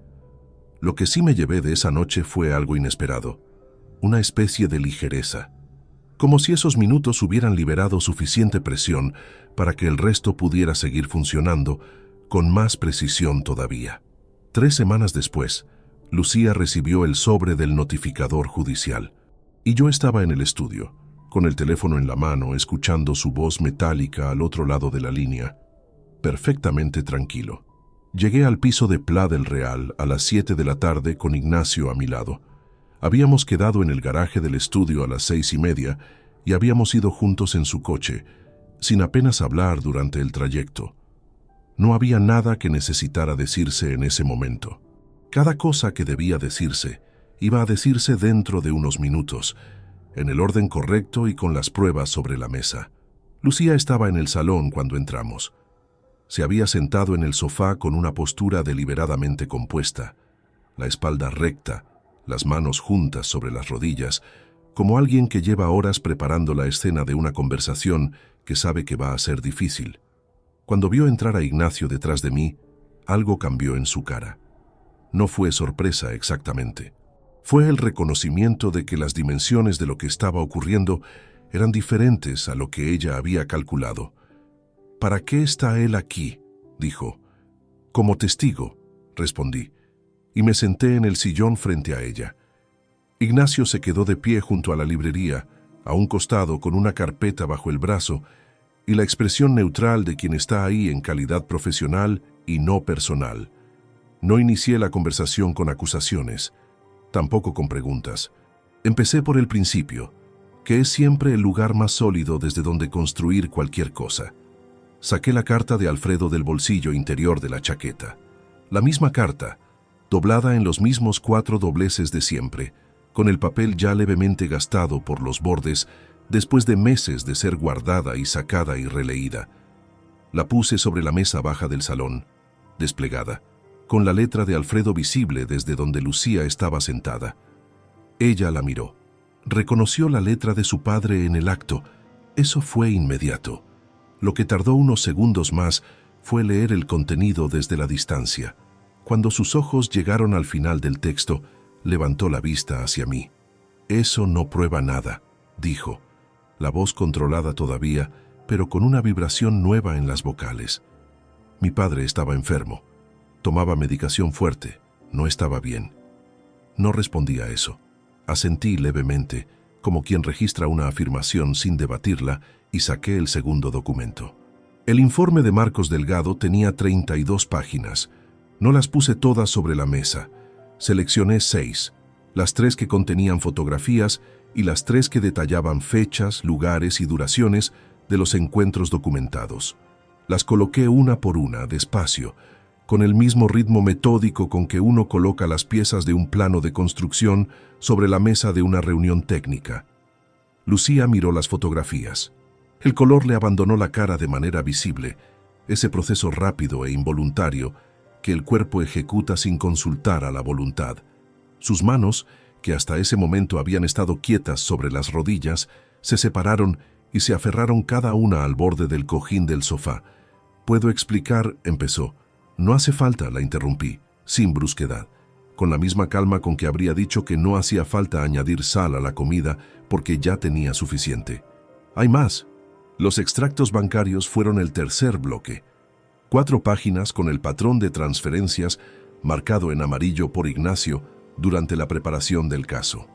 Lo que sí me llevé de esa noche fue algo inesperado, una especie de ligereza, como si esos minutos hubieran liberado suficiente presión para que el resto pudiera seguir funcionando con más precisión todavía. 3 semanas después, Lucía recibió el sobre del notificador judicial, y yo estaba en el estudio, con el teléfono en la mano, escuchando su voz metálica al otro lado de la línea, perfectamente tranquilo. Llegué al piso de Pla del Real a las 7 de la tarde con Ignacio a mi lado. Habíamos quedado en el garaje del estudio a las 6:30 y habíamos ido juntos en su coche, sin apenas hablar durante el trayecto. No había nada que necesitara decirse en ese momento. Cada cosa que debía decirse iba a decirse dentro de unos minutos, en el orden correcto y con las pruebas sobre la mesa. Lucía estaba en el salón cuando entramos. Se había sentado en el sofá con una postura deliberadamente compuesta, la espalda recta, las manos juntas sobre las rodillas, como alguien que lleva horas preparando la escena de una conversación que sabe que va a ser difícil. Cuando vio entrar a Ignacio detrás de mí, algo cambió en su cara. No fue sorpresa exactamente. Fue el reconocimiento de que las dimensiones de lo que estaba ocurriendo eran diferentes a lo que ella había calculado. «¿Para qué está él aquí?», dijo. «Como testigo», respondí, y me senté en el sillón frente a ella. Ignacio se quedó de pie junto a la librería, a un costado con una carpeta bajo el brazo, y la expresión neutral de quien está ahí en calidad profesional y no personal. No inicié la conversación con acusaciones, tampoco con preguntas. Empecé por el principio, que es siempre el lugar más sólido desde donde construir cualquier cosa. Saqué la carta de Alfredo del bolsillo interior de la chaqueta. La misma carta, doblada en los mismos 4 dobleces de siempre, con el papel ya levemente gastado por los bordes después de meses de ser guardada y sacada y releída. La puse sobre la mesa baja del salón, desplegada, con la letra de Alfredo visible desde donde Lucía estaba sentada. Ella la miró. Reconoció la letra de su padre en el acto. Eso fue inmediato. Lo que tardó unos segundos más fue leer el contenido desde la distancia. Cuando sus ojos llegaron al final del texto, levantó la vista hacia mí. «Eso no prueba nada», dijo, la voz controlada todavía, pero con una vibración nueva en las vocales. Mi padre estaba enfermo. Tomaba medicación fuerte. No estaba bien. No respondí a eso. Asentí levemente, como quien registra una afirmación sin debatirla, y saqué el segundo documento. El informe de Marcos Delgado tenía 32 páginas. No las puse todas sobre la mesa. Seleccioné 6, las 3 que contenían fotografías y las 3 que detallaban fechas, lugares y duraciones de los encuentros documentados. Las coloqué una por una, despacio, con el mismo ritmo metódico con que uno coloca las piezas de un plano de construcción sobre la mesa de una reunión técnica. Lucía miró las fotografías. El color le abandonó la cara de manera visible, ese proceso rápido e involuntario que el cuerpo ejecuta sin consultar a la voluntad. Sus manos, que hasta ese momento habían estado quietas sobre las rodillas, se separaron y se aferraron cada una al borde del cojín del sofá. «Puedo explicar», empezó. «No hace falta», la interrumpí, sin brusquedad, con la misma calma con que habría dicho que no hacía falta añadir sal a la comida porque ya tenía suficiente. «Hay más». Los extractos bancarios fueron el tercer bloque. 4 páginas con el patrón de transferencias marcado en amarillo por Ignacio durante la preparación del caso.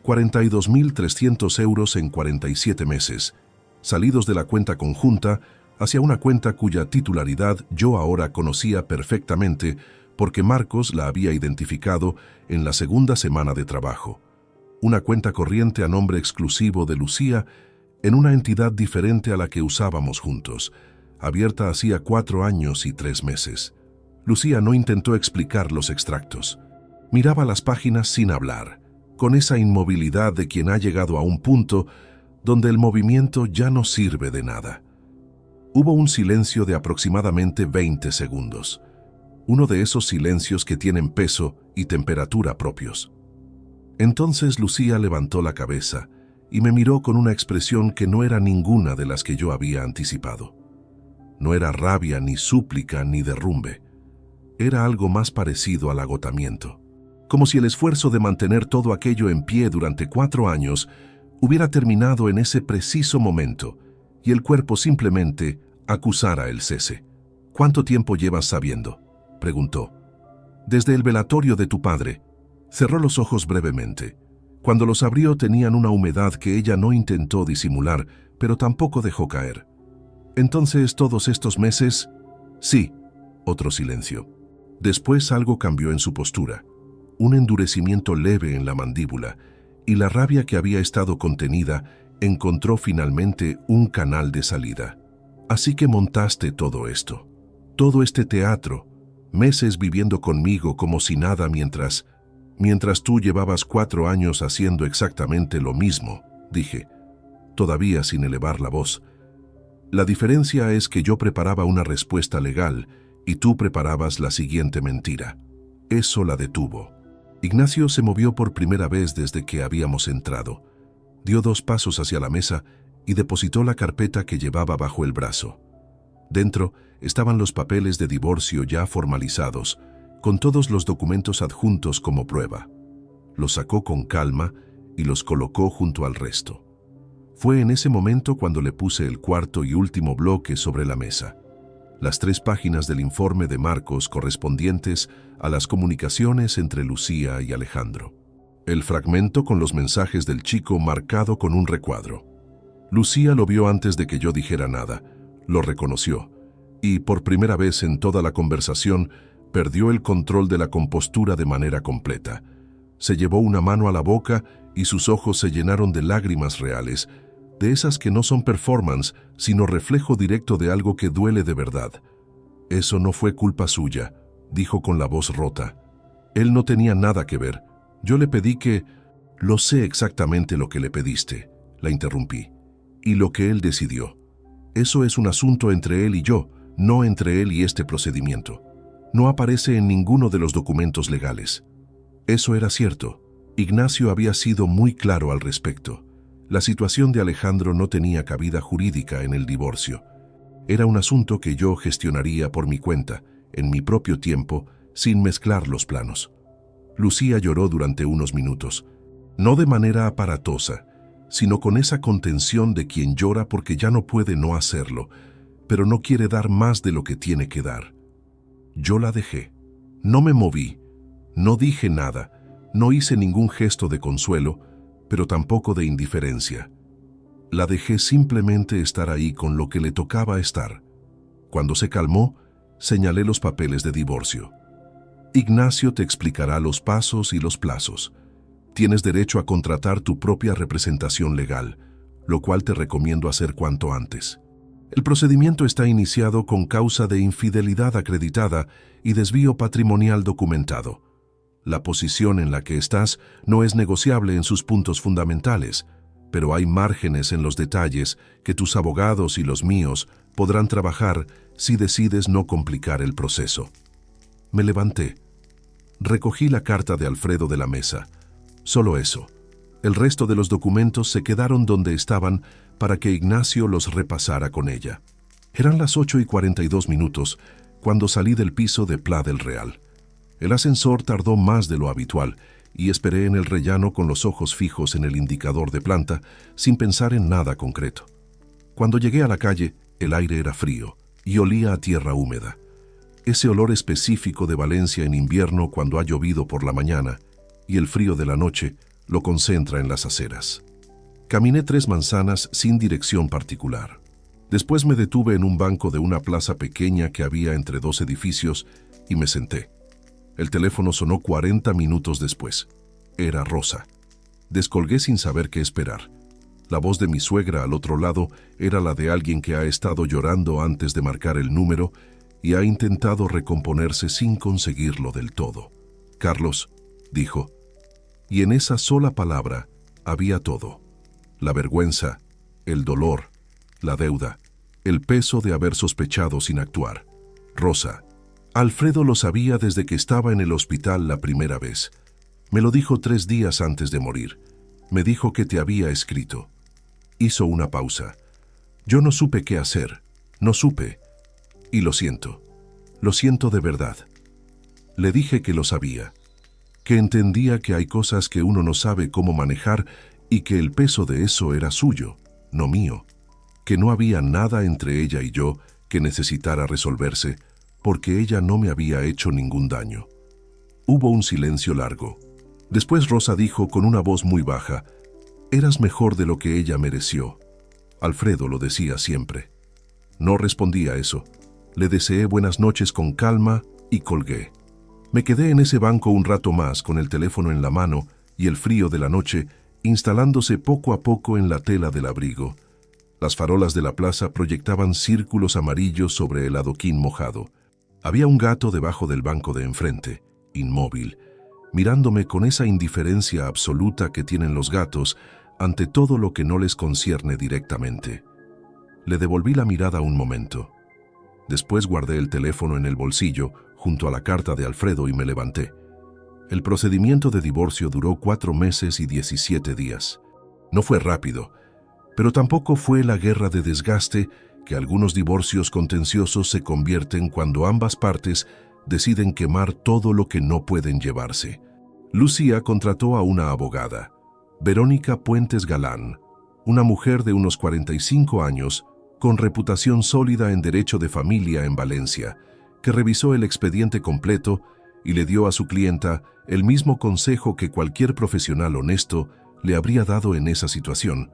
42.300 euros en 47 meses, salidos de la cuenta conjunta hacia una cuenta cuya titularidad yo ahora conocía perfectamente porque Marcos la había identificado en la segunda semana de trabajo. Una cuenta corriente a nombre exclusivo de Lucía en una entidad diferente a la que usábamos juntos, abierta hacía 4 años y 3 meses. Lucía no intentó explicar los extractos. Miraba las páginas sin hablar, con esa inmovilidad de quien ha llegado a un punto donde el movimiento ya no sirve de nada. Hubo un silencio de aproximadamente 20 segundos. Uno de esos silencios que tienen peso y temperatura propios. Entonces Lucía levantó la cabeza y me miró con una expresión que no era ninguna de las que yo había anticipado. No era rabia, ni súplica, ni derrumbe. Era algo más parecido al agotamiento. Como si el esfuerzo de mantener todo aquello en pie durante 4 años hubiera terminado en ese preciso momento y el cuerpo simplemente acusara el cese. ¿Cuánto tiempo llevas sabiendo?, preguntó. Desde el velatorio de tu padre. Cerró los ojos brevemente. Cuando los abrió tenían una humedad que ella no intentó disimular, pero tampoco dejó caer. Entonces, ¿todos estos meses? Sí. Otro silencio. Después algo cambió en su postura. Un endurecimiento leve en la mandíbula, y la rabia que había estado contenida encontró finalmente un canal de salida. Así que montaste todo esto. Todo este teatro. Meses viviendo conmigo como si nada mientras tú llevabas 4 años haciendo exactamente lo mismo, dije, todavía sin elevar la voz. La diferencia es que yo preparaba una respuesta legal y tú preparabas la siguiente mentira. Eso la detuvo. Ignacio se movió por primera vez desde que habíamos entrado. Dio 2 pasos hacia la mesa y depositó la carpeta que llevaba bajo el brazo. Dentro estaban los papeles de divorcio ya formalizados, con todos los documentos adjuntos como prueba. Los sacó con calma y los colocó junto al resto. Fue en ese momento cuando le puse el cuarto y último bloque sobre la mesa. Las 3 páginas del informe de Marcos correspondientes a las comunicaciones entre Lucía y Alejandro. El fragmento con los mensajes del chico marcado con un recuadro. Lucía lo vio antes de que yo dijera nada, lo reconoció, y por primera vez en toda la conversación perdió el control de la compostura de manera completa. Se llevó una mano a la boca y sus ojos se llenaron de lágrimas reales, de esas que no son performance, sino reflejo directo de algo que duele de verdad. Eso no fue culpa suya, dijo con la voz rota. Él no tenía nada que ver. Yo le pedí que... Lo sé exactamente lo que le pediste, la interrumpí, y lo que él decidió. Eso es un asunto entre él y yo, no entre él y este procedimiento. No aparece en ninguno de los documentos legales. Eso era cierto. Ignacio había sido muy claro al respecto. La situación de Alejandro no tenía cabida jurídica en el divorcio. Era un asunto que yo gestionaría por mi cuenta, en mi propio tiempo, sin mezclar los planos. Lucía lloró durante unos minutos, no de manera aparatosa, sino con esa contención de quien llora porque ya no puede no hacerlo, pero no quiere dar más de lo que tiene que dar. Yo la dejé. No me moví, no dije nada, no hice ningún gesto de consuelo, pero tampoco de indiferencia. La dejé simplemente estar ahí con lo que le tocaba estar. Cuando se calmó, señalé los papeles de divorcio. Ignacio te explicará los pasos y los plazos. Tienes derecho a contratar tu propia representación legal, lo cual te recomiendo hacer cuanto antes. El procedimiento está iniciado con causa de infidelidad acreditada y desvío patrimonial documentado. La posición en la que estás no es negociable en sus puntos fundamentales, pero hay márgenes en los detalles que tus abogados y los míos podrán trabajar si decides no complicar el proceso. Me levanté. Recogí la carta de Alfredo de la mesa. Solo eso. El resto de los documentos se quedaron donde estaban para que Ignacio los repasara con ella. Eran las 8:42 cuando salí del piso de Pla del Real. El ascensor tardó más de lo habitual y esperé en el rellano con los ojos fijos en el indicador de planta, sin pensar en nada concreto. Cuando llegué a la calle, el aire era frío y olía a tierra húmeda. Ese olor específico de Valencia en invierno cuando ha llovido por la mañana y el frío de la noche lo concentra en las aceras. Caminé 3 manzanas sin dirección particular. Después me detuve en un banco de una plaza pequeña que había entre 2 edificios y me senté. El teléfono sonó 40 minutos después. Era Rosa. Descolgué sin saber qué esperar. La voz de mi suegra al otro lado era la de alguien que ha estado llorando antes de marcar el número y ha intentado recomponerse sin conseguirlo del todo. «Carlos», dijo, y en esa sola palabra había todo. La vergüenza, el dolor, la deuda, el peso de haber sospechado sin actuar. «Rosa, Alfredo lo sabía desde que estaba en el hospital la primera vez. Me lo dijo 3 días antes de morir. Me dijo que te había escrito». Hizo una pausa. Yo no supe qué hacer. No supe. Y lo siento. Lo siento de verdad. Le dije que lo sabía. Que entendía que hay cosas que uno no sabe cómo manejar y que el peso de eso era suyo, no mío. Que no había nada entre ella y yo que necesitara resolverse, porque ella no me había hecho ningún daño. Hubo un silencio largo. Después Rosa dijo con una voz muy baja: «Eras mejor de lo que ella mereció». Alfredo lo decía siempre. No respondí a eso. Le deseé buenas noches con calma y colgué. Me quedé en ese banco un rato más con el teléfono en la mano y el frío de la noche instalándose poco a poco en la tela del abrigo. Las farolas de la plaza proyectaban círculos amarillos sobre el adoquín mojado. Había un gato debajo del banco de enfrente, inmóvil, mirándome con esa indiferencia absoluta que tienen los gatos ante todo lo que no les concierne directamente. Le devolví la mirada un momento. Después guardé el teléfono en el bolsillo, junto a la carta de Alfredo, y me levanté. El procedimiento de divorcio duró 4 meses y 17 días. No fue rápido, pero tampoco fue la guerra de desgaste que algunos divorcios contenciosos se convierten cuando ambas partes deciden quemar todo lo que no pueden llevarse. Lucía contrató a una abogada, Verónica Puentes Galán, una mujer de unos 45 años, con reputación sólida en derecho de familia en Valencia, que revisó el expediente completo y le dio a su clienta el mismo consejo que cualquier profesional honesto le habría dado en esa situación: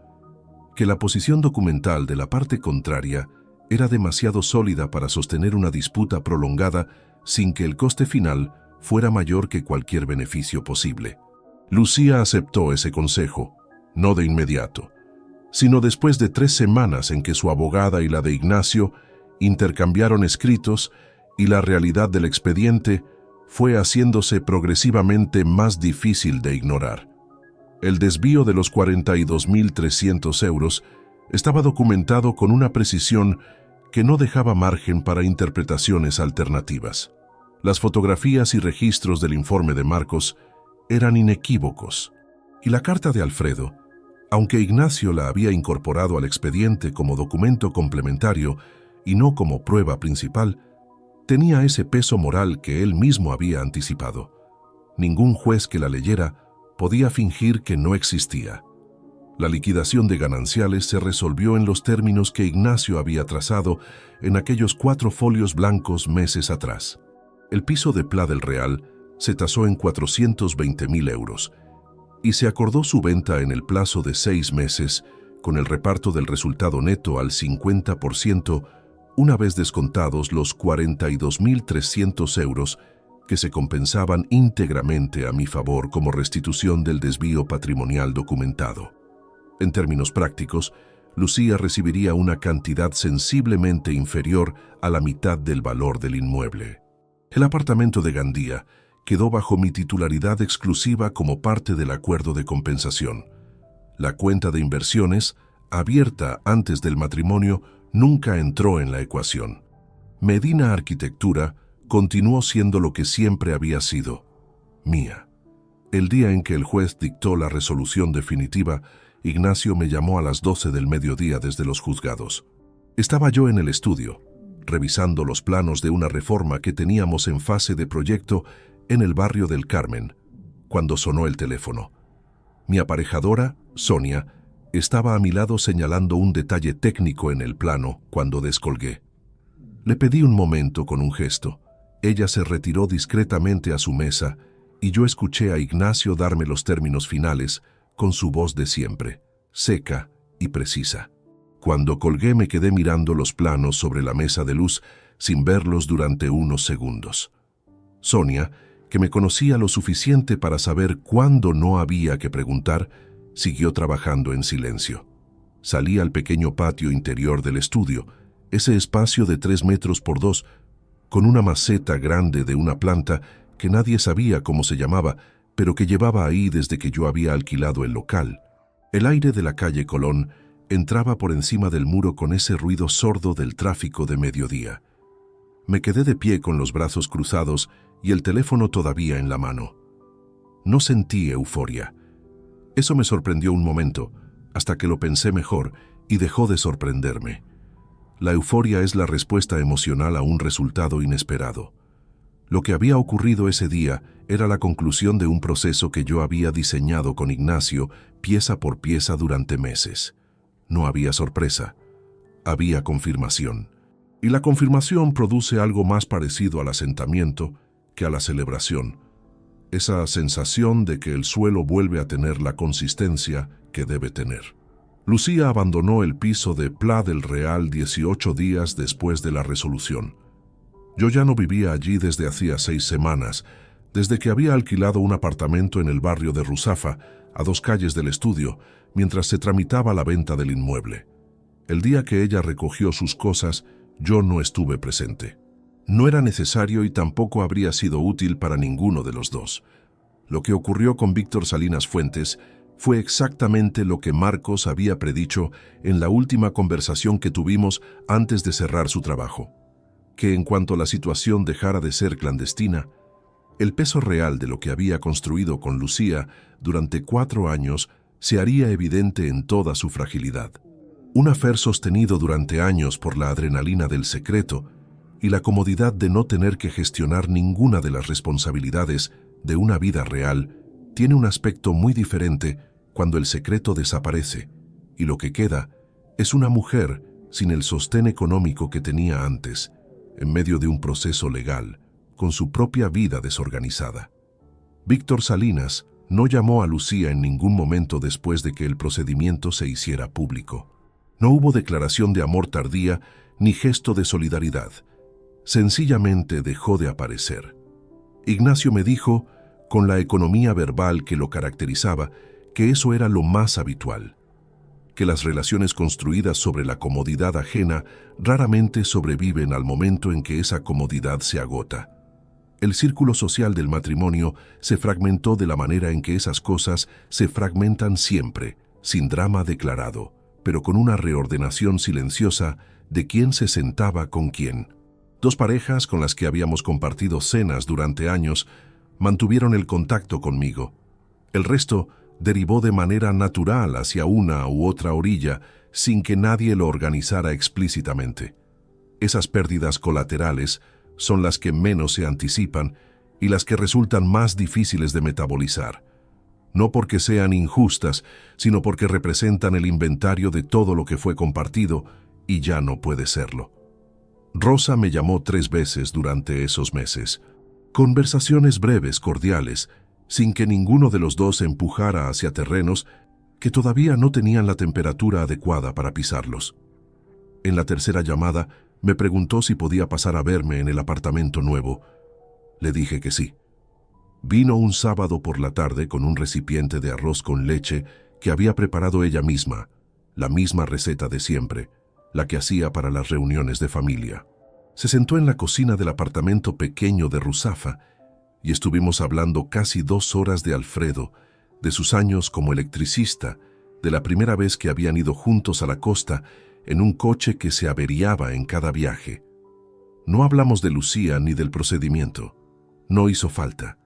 que la posición documental de la parte contraria era demasiado sólida para sostener una disputa prolongada sin que el coste final fuera mayor que cualquier beneficio posible. Lucía aceptó ese consejo, no de inmediato, sino después de 3 semanas en que su abogada y la de Ignacio intercambiaron escritos y la realidad del expediente fue haciéndose progresivamente más difícil de ignorar. El desvío de los 42.300 euros estaba documentado con una precisión que no dejaba margen para interpretaciones alternativas. Las fotografías y registros del informe de Marcos eran inequívocos, y la carta de Alfredo, aunque Ignacio la había incorporado al expediente como documento complementario y no como prueba principal, tenía ese peso moral que él mismo había anticipado. Ningún juez que la leyera podía fingir que no existía. La liquidación de gananciales se resolvió en los términos que Ignacio había trazado en aquellos 4 folios blancos meses atrás. El piso de Pla del Real se tasó en 420.000 euros y se acordó su venta en el plazo de 6 meses, con el reparto del resultado neto al 50%, una vez descontados los 42.300 euros que se compensaban íntegramente a mi favor como restitución del desvío patrimonial documentado. En términos prácticos, Lucía recibiría una cantidad sensiblemente inferior a la mitad del valor del inmueble. El apartamento de Gandía quedó bajo mi titularidad exclusiva como parte del acuerdo de compensación. La cuenta de inversiones, abierta antes del matrimonio, nunca entró en la ecuación. Medina Arquitectura continuó siendo lo que siempre había sido, mía. El día en que el juez dictó la resolución definitiva, Ignacio me llamó a las 12 del mediodía desde los juzgados. Estaba yo en el estudio, revisando los planos de una reforma que teníamos en fase de proyecto en el barrio del Carmen, cuando sonó el teléfono. Mi aparejadora, Sonia, estaba a mi lado señalando un detalle técnico en el plano cuando descolgué. Le pedí un momento con un gesto. Ella se retiró discretamente a su mesa y yo escuché a Ignacio darme los términos finales con su voz de siempre, seca y precisa. Cuando colgué me quedé mirando los planos sobre la mesa de luz sin verlos durante unos segundos. Sonia, que me conocía lo suficiente para saber cuándo no había que preguntar, siguió trabajando en silencio. Salí al pequeño patio interior del estudio, ese espacio de 3 metros por 2, con una maceta grande de una planta que nadie sabía cómo se llamaba, pero que llevaba ahí desde que yo había alquilado el local. El aire de la calle Colón entraba por encima del muro con ese ruido sordo del tráfico de mediodía. Me quedé de pie con los brazos cruzados y el teléfono todavía en la mano. No sentí euforia. Eso me sorprendió un momento, hasta que lo pensé mejor y dejó de sorprenderme. La euforia es la respuesta emocional a un resultado inesperado. Lo que había ocurrido ese día era la conclusión de un proceso que yo había diseñado con Ignacio pieza por pieza durante meses. No había sorpresa, había confirmación. Y la confirmación produce algo más parecido al asentamiento que a la celebración. Esa sensación de que el suelo vuelve a tener la consistencia que debe tener. Lucía abandonó el piso de Pla del Real 18 días después de la resolución. Yo ya no vivía allí desde hacía 6 semanas, desde que había alquilado un apartamento en el barrio de Ruzafa, a 2 calles del estudio, mientras se tramitaba la venta del inmueble. El día que ella recogió sus cosas, yo no estuve presente. No era necesario y tampoco habría sido útil para ninguno de los dos. Lo que ocurrió con Víctor Salinas Fuentes fue exactamente lo que Marcos había predicho en la última conversación que tuvimos antes de cerrar su trabajo. Que en cuanto la situación dejara de ser clandestina, el peso real de lo que había construido con Lucía durante 4 años se haría evidente en toda su fragilidad. Un afer sostenido durante años por la adrenalina del secreto y la comodidad de no tener que gestionar ninguna de las responsabilidades de una vida real tiene un aspecto muy diferente cuando el secreto desaparece y lo que queda es una mujer sin el sostén económico que tenía antes, en medio de un proceso legal, con su propia vida desorganizada. Víctor Salinas no llamó a Lucía en ningún momento después de que el procedimiento se hiciera público. No hubo declaración de amor tardía ni gesto de solidaridad. Sencillamente dejó de aparecer. Ignacio me dijo, con la economía verbal que lo caracterizaba, que eso era lo más habitual, que las relaciones construidas sobre la comodidad ajena raramente sobreviven al momento en que esa comodidad se agota. El círculo social del matrimonio se fragmentó de la manera en que esas cosas se fragmentan siempre, sin drama declarado, pero con una reordenación silenciosa de quién se sentaba con quién. 2 parejas con las que habíamos compartido cenas durante años mantuvieron el contacto conmigo. El resto derivó de manera natural hacia una u otra orilla sin que nadie lo organizara explícitamente. Esas pérdidas colaterales son las que menos se anticipan y las que resultan más difíciles de metabolizar. No porque sean injustas, sino porque representan el inventario de todo lo que fue compartido y ya no puede serlo. Rosa me llamó 3 veces durante esos meses. Conversaciones breves, cordiales, sin que ninguno de los dos empujara hacia terrenos que todavía no tenían la temperatura adecuada para pisarlos. En la tercera llamada, me preguntó si podía pasar a verme en el apartamento nuevo. Le dije que sí. Vino un sábado por la tarde con un recipiente de arroz con leche que había preparado ella misma, la misma receta de siempre, la que hacía para las reuniones de familia. Se sentó en la cocina del apartamento pequeño de Ruzafa y estuvimos hablando casi 2 horas de Alfredo, de sus años como electricista, de la primera vez que habían ido juntos a la costa en un coche que se averiaba en cada viaje. No hablamos de Lucía ni del procedimiento. No hizo falta.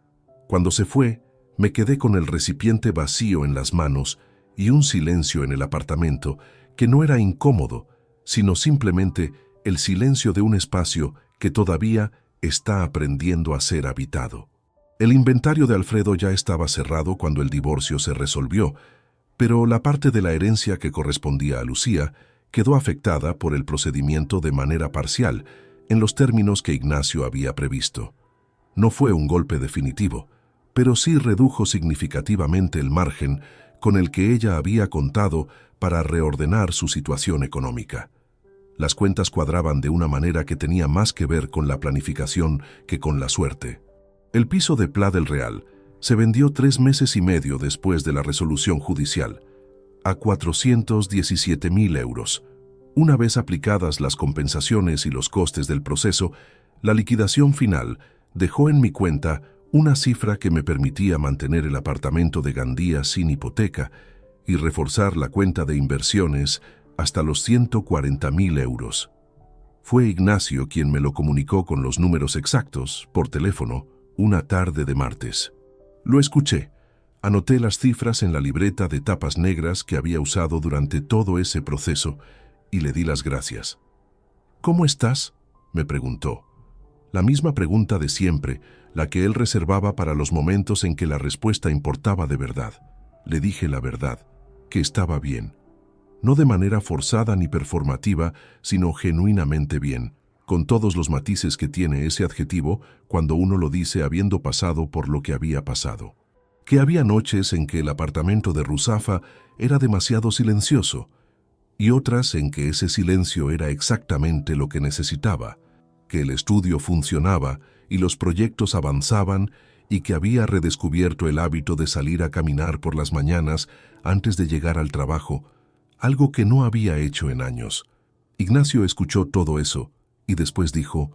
Cuando se fue, me quedé con el recipiente vacío en las manos y un silencio en el apartamento que no era incómodo, sino simplemente el silencio de un espacio que todavía está aprendiendo a ser habitado. El inventario de Alfredo ya estaba cerrado cuando el divorcio se resolvió, pero la parte de la herencia que correspondía a Lucía quedó afectada por el procedimiento de manera parcial, en los términos que Ignacio había previsto. No fue un golpe definitivo, pero sí redujo significativamente el margen con el que ella había contado para reordenar su situación económica. Las cuentas cuadraban de una manera que tenía más que ver con la planificación que con la suerte. El piso de Pla del Real se vendió 3 meses y medio después de la resolución judicial. a 417.000 euros. Una vez aplicadas las compensaciones y los costes del proceso, la liquidación final dejó en mi cuenta una cifra que me permitía mantener el apartamento de Gandía sin hipoteca y reforzar la cuenta de inversiones hasta los 140.000 euros. Fue Ignacio quien me lo comunicó con los números exactos, por teléfono, una tarde de martes. Lo escuché. Anoté las cifras en la libreta de tapas negras que había usado durante todo ese proceso y le di las gracias. «¿Cómo estás?», me preguntó. La misma pregunta de siempre, la que él reservaba para los momentos en que la respuesta importaba de verdad. Le dije la verdad, que estaba bien. No de manera forzada ni performativa, sino genuinamente bien, con todos los matices que tiene ese adjetivo cuando uno lo dice habiendo pasado por lo que había pasado. Que había noches en que el apartamento de Ruzafa era demasiado silencioso, y otras en que ese silencio era exactamente lo que necesitaba, que el estudio funcionaba y los proyectos avanzaban y que había redescubierto el hábito de salir a caminar por las mañanas antes de llegar al trabajo, algo que no había hecho en años. Ignacio escuchó todo eso y después dijo,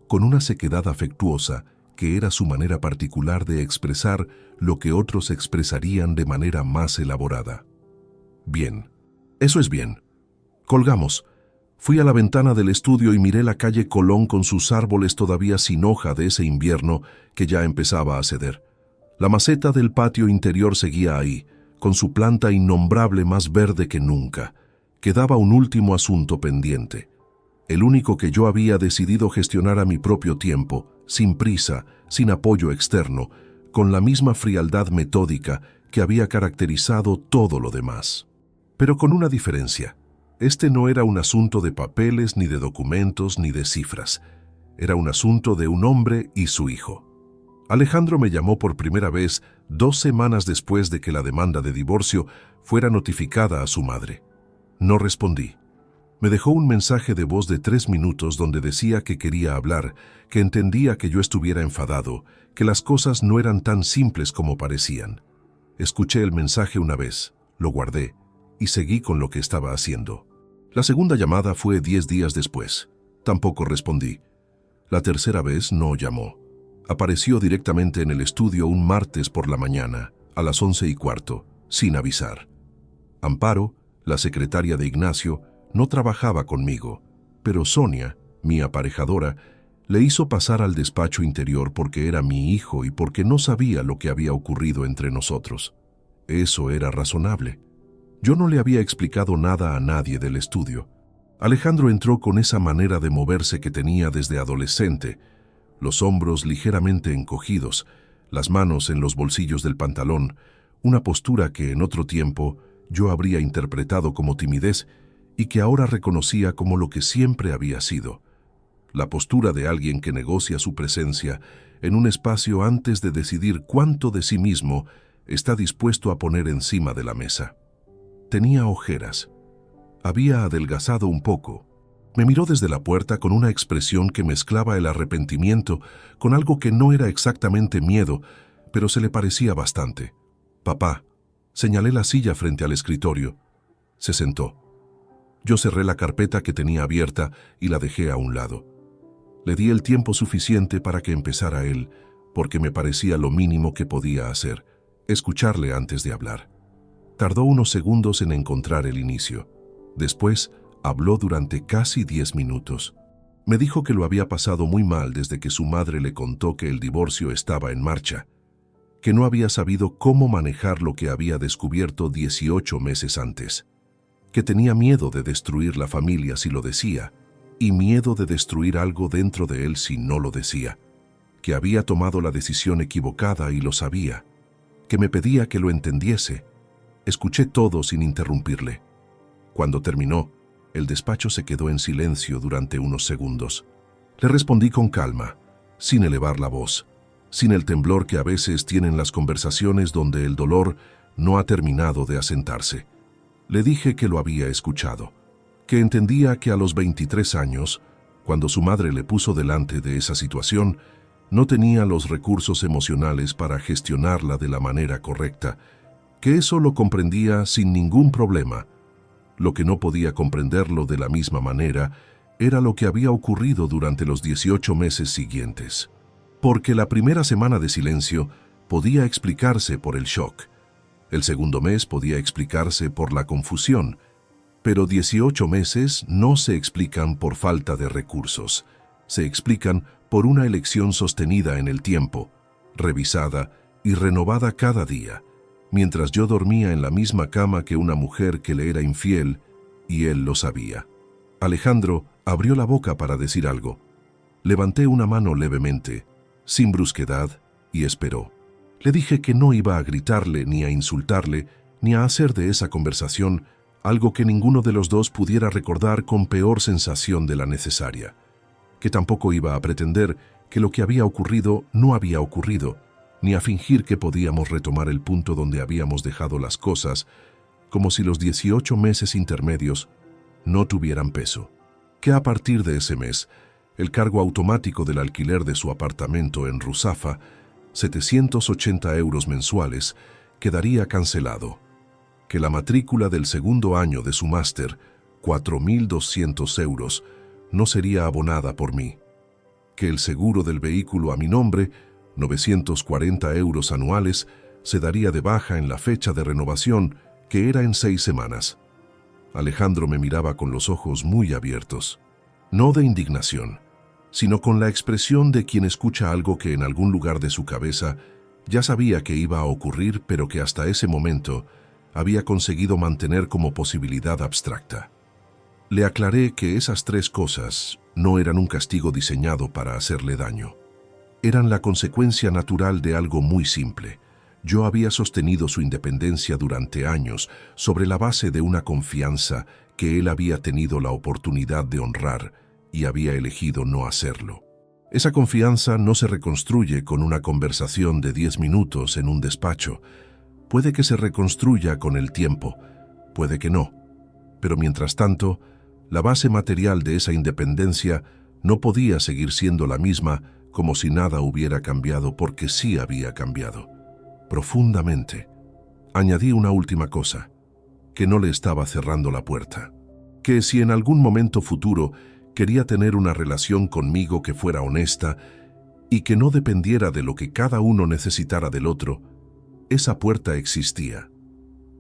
con una sequedad afectuosa, que era su manera particular de expresar lo que otros expresarían de manera más elaborada. «Bien, eso es bien». Colgamos. Fui a la ventana del estudio y miré la calle Colón con sus árboles todavía sin hoja de ese invierno que ya empezaba a ceder. La maceta del patio interior seguía ahí, con su planta innombrable más verde que nunca. Quedaba un último asunto pendiente. El único que yo había decidido gestionar a mi propio tiempo, sin prisa, sin apoyo externo, con la misma frialdad metódica que había caracterizado todo lo demás. Pero con una diferencia. Este no era un asunto de papeles, ni de documentos, ni de cifras. Era un asunto de un hombre y su hijo. Alejandro me llamó por primera vez 2 semanas después de que la demanda de divorcio fuera notificada a su madre. No respondí. Me dejó un mensaje de voz de 3 minutos donde decía que quería hablar, que entendía que yo estuviera enfadado, que las cosas no eran tan simples como parecían. Escuché el mensaje una vez, lo guardé y seguí con lo que estaba haciendo. La segunda llamada fue 10 días después. Tampoco respondí. La tercera vez no llamó. Apareció directamente en el estudio un martes por la mañana, a las 11:15, sin avisar. Amparo, la secretaria de Ignacio, no trabajaba conmigo, pero Sonia, mi aparejadora, le hizo pasar al despacho interior porque era mi hijo y porque no sabía lo que había ocurrido entre nosotros. Eso era razonable. Yo no le había explicado nada a nadie del estudio. Alejandro entró con esa manera de moverse que tenía desde adolescente, los hombros ligeramente encogidos, las manos en los bolsillos del pantalón, una postura que en otro tiempo yo habría interpretado como timidez y que ahora reconocía como lo que siempre había sido. La postura de alguien que negocia su presencia en un espacio antes de decidir cuánto de sí mismo está dispuesto a poner encima de la mesa. Tenía ojeras. Había adelgazado un poco. Me miró desde la puerta con una expresión que mezclaba el arrepentimiento con algo que no era exactamente miedo, pero se le parecía bastante. «Papá», señalé la silla frente al escritorio. Se sentó. Yo cerré la carpeta que tenía abierta y la dejé a un lado. Le di el tiempo suficiente para que empezara él, porque me parecía lo mínimo que podía hacer, escucharle antes de hablar. Tardó unos segundos en encontrar el inicio. Después, habló durante casi 10 minutos. Me dijo que lo había pasado muy mal desde que su madre le contó que el divorcio estaba en marcha, que no había sabido cómo manejar lo que había descubierto 18 meses antes, que tenía miedo de destruir la familia si lo decía, y miedo de destruir algo dentro de él si no lo decía, que había tomado la decisión equivocada y lo sabía, que me pedía que lo entendiese. Escuché todo sin interrumpirle. Cuando terminó, el despacho se quedó en silencio durante unos segundos. Le respondí con calma, sin elevar la voz, sin el temblor que a veces tienen las conversaciones donde el dolor no ha terminado de asentarse. Le dije que lo había escuchado, que entendía que a los 23 años, cuando su madre le puso delante de esa situación, no tenía los recursos emocionales para gestionarla de la manera correcta, que eso lo comprendía sin ningún problema. Lo que no podía comprenderlo de la misma manera era lo que había ocurrido durante los 18 meses siguientes. Porque la primera semana de silencio podía explicarse por el shock. El segundo mes podía explicarse por la confusión, pero 18 meses no se explican por falta de recursos. Se explican por una elección sostenida en el tiempo, revisada y renovada cada día, mientras yo dormía en la misma cama que una mujer que le era infiel, y él lo sabía. Alejandro abrió la boca para decir algo. Levanté una mano levemente, sin brusquedad, y esperó. Le dije que no iba a gritarle, ni a insultarle, ni a hacer de esa conversación algo que ninguno de los dos pudiera recordar con peor sensación de la necesaria. Que tampoco iba a pretender que lo que había ocurrido no había ocurrido, ni a fingir que podíamos retomar el punto donde habíamos dejado las cosas, como si los 18 meses intermedios no tuvieran peso. Que a partir de ese mes, el cargo automático del alquiler de su apartamento en Ruzafa, 780 euros mensuales, quedaría cancelado. Que la matrícula del segundo año de su máster, 4.200 euros, no sería abonada por mí. Que el seguro del vehículo a mi nombre, 940 euros anuales, se daría de baja en la fecha de renovación, que era en 6 semanas. Alejandro me miraba con los ojos muy abiertos, no de indignación, sino con la expresión de quien escucha algo que en algún lugar de su cabeza ya sabía que iba a ocurrir, pero que hasta ese momento había conseguido mantener como posibilidad abstracta. Le aclaré que esas 3 cosas no eran un castigo diseñado para hacerle daño. Eran la consecuencia natural de algo muy simple. Yo había sostenido su independencia durante años sobre la base de una confianza que él había tenido la oportunidad de honrar y había elegido no hacerlo. Esa confianza no se reconstruye con una conversación de 10 minutos en un despacho. Puede que se reconstruya con el tiempo, puede que no. Pero mientras tanto, la base material de esa independencia no podía seguir siendo la misma como si nada hubiera cambiado, porque sí había cambiado. Profundamente. Añadí una última cosa, que no le estaba cerrando la puerta. Que si en algún momento futuro quería tener una relación conmigo que fuera honesta y que no dependiera de lo que cada uno necesitara del otro, esa puerta existía.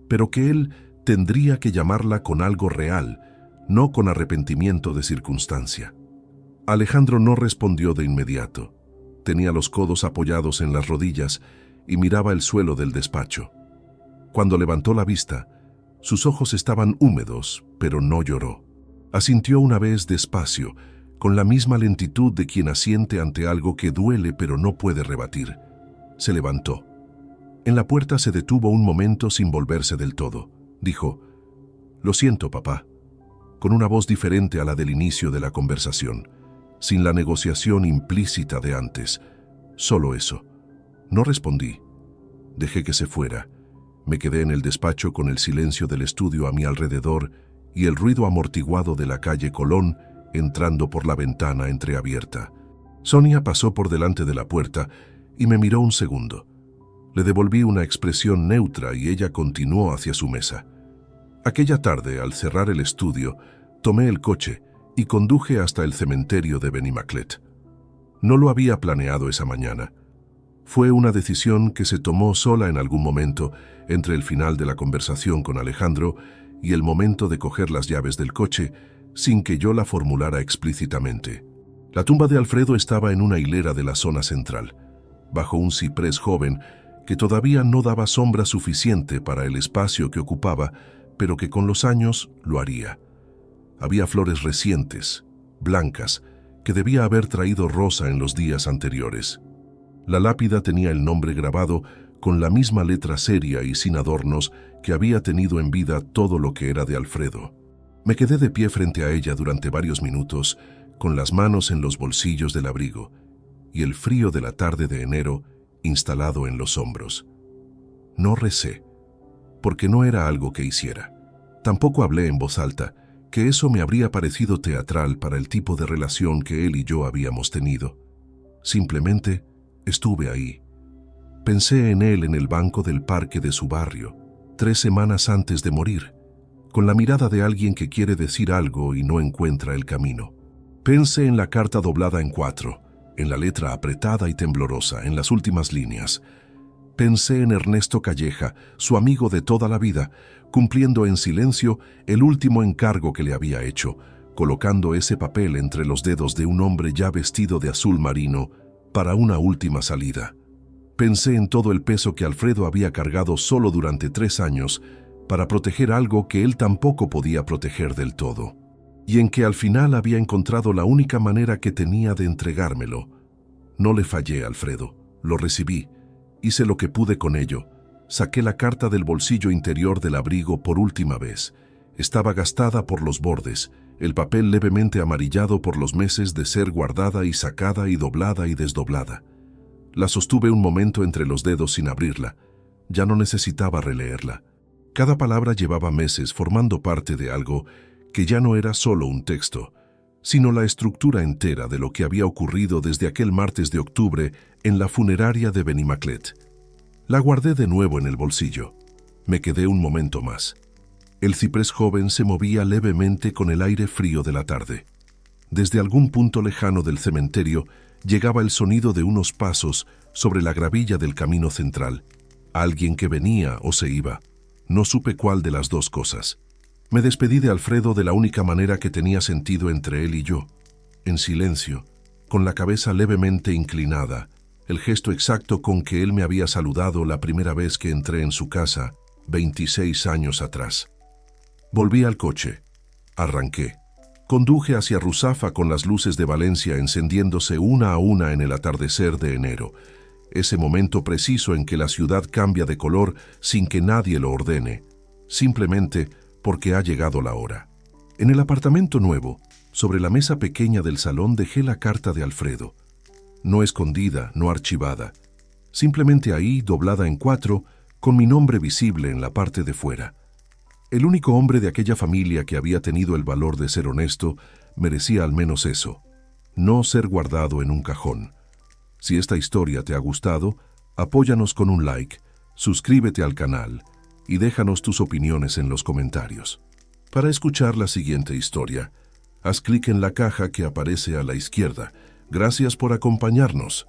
Pero que él tendría que llamarla con algo real, no con arrepentimiento de circunstancia. Alejandro no respondió de inmediato. Tenía los codos apoyados en las rodillas y miraba el suelo del despacho. Cuando levantó la vista, sus ojos estaban húmedos, pero no lloró. Asintió una vez despacio, con la misma lentitud de quien asiente ante algo que duele pero no puede rebatir. Se levantó. En la puerta se detuvo un momento sin volverse del todo. Dijo: «Lo siento, papá», con una voz diferente a la del inicio de la conversación, sin la negociación implícita de antes. Solo eso. No respondí. Dejé que se fuera. Me quedé en el despacho con el silencio del estudio a mi alrededor y el ruido amortiguado de la calle Colón entrando por la ventana entreabierta. Sonia pasó por delante de la puerta y me miró un segundo. Le devolví una expresión neutra y ella continuó hacia su mesa. Aquella tarde, al cerrar el estudio, tomé el coche y conduje hasta el cementerio de Benimaclet. No lo había planeado esa mañana. Fue una decisión que se tomó sola en algún momento entre el final de la conversación con Alejandro y el momento de coger las llaves del coche, sin que yo la formulara explícitamente. La tumba de Alfredo estaba en una hilera de la zona central, bajo un ciprés joven que todavía no daba sombra suficiente para el espacio que ocupaba, pero que con los años lo haría. Había flores recientes, blancas, que debía haber traído Rosa en los días anteriores. La lápida tenía el nombre grabado con la misma letra seria y sin adornos que había tenido en vida todo lo que era de Alfredo. Me quedé de pie frente a ella durante varios minutos, con las manos en los bolsillos del abrigo y el frío de la tarde de enero instalado en los hombros. No recé, porque no era algo que hiciera. Tampoco hablé en voz alta, que eso me habría parecido teatral para el tipo de relación que él y yo habíamos tenido. Simplemente estuve ahí. Pensé en él en el banco del parque de su barrio, 3 semanas antes de morir, con la mirada de alguien que quiere decir algo y no encuentra el camino. Pensé en la carta doblada en 4, en la letra apretada y temblorosa, en las últimas líneas. Pensé en Ernesto Calleja, su amigo de toda la vida, cumpliendo en silencio el último encargo que le había hecho, colocando ese papel entre los dedos de un hombre ya vestido de azul marino para una última salida. Pensé en todo el peso que Alfredo había cargado solo durante 3 años para proteger algo que él tampoco podía proteger del todo, y en que al final había encontrado la única manera que tenía de entregármelo. No le fallé a Alfredo, lo recibí, hice lo que pude con ello. Saqué la carta del bolsillo interior del abrigo por última vez. Estaba gastada por los bordes, el papel levemente amarillado por los meses de ser guardada y sacada y doblada y desdoblada. La sostuve un momento entre los dedos sin abrirla. Ya no necesitaba releerla. Cada palabra llevaba meses formando parte de algo que ya no era solo un texto, sino la estructura entera de lo que había ocurrido desde aquel martes de octubre en la funeraria de Benimaclet. La guardé de nuevo en el bolsillo. Me quedé un momento más. El ciprés joven se movía levemente con el aire frío de la tarde. Desde algún punto lejano del cementerio llegaba el sonido de unos pasos sobre la gravilla del camino central. Alguien que venía o se iba. No supe cuál de las dos cosas. Me despedí de Alfredo de la única manera que tenía sentido entre él y yo. En silencio, con la cabeza levemente inclinada, el gesto exacto con que él me había saludado la primera vez que entré en su casa, 26 años atrás. Volví al coche. Arranqué. Conduje hacia Ruzafa con las luces de Valencia encendiéndose una a una en el atardecer de enero, ese momento preciso en que la ciudad cambia de color sin que nadie lo ordene, simplemente porque ha llegado la hora. En el apartamento nuevo, sobre la mesa pequeña del salón dejé la carta de Alfredo. No escondida, no archivada, simplemente ahí, doblada en 4, con mi nombre visible en la parte de fuera. El único hombre de aquella familia que había tenido el valor de ser honesto merecía al menos eso, no ser guardado en un cajón. Si esta historia te ha gustado, apóyanos con un like, suscríbete al canal y déjanos tus opiniones en los comentarios. Para escuchar la siguiente historia, haz clic en la caja que aparece a la izquierda. Gracias por acompañarnos.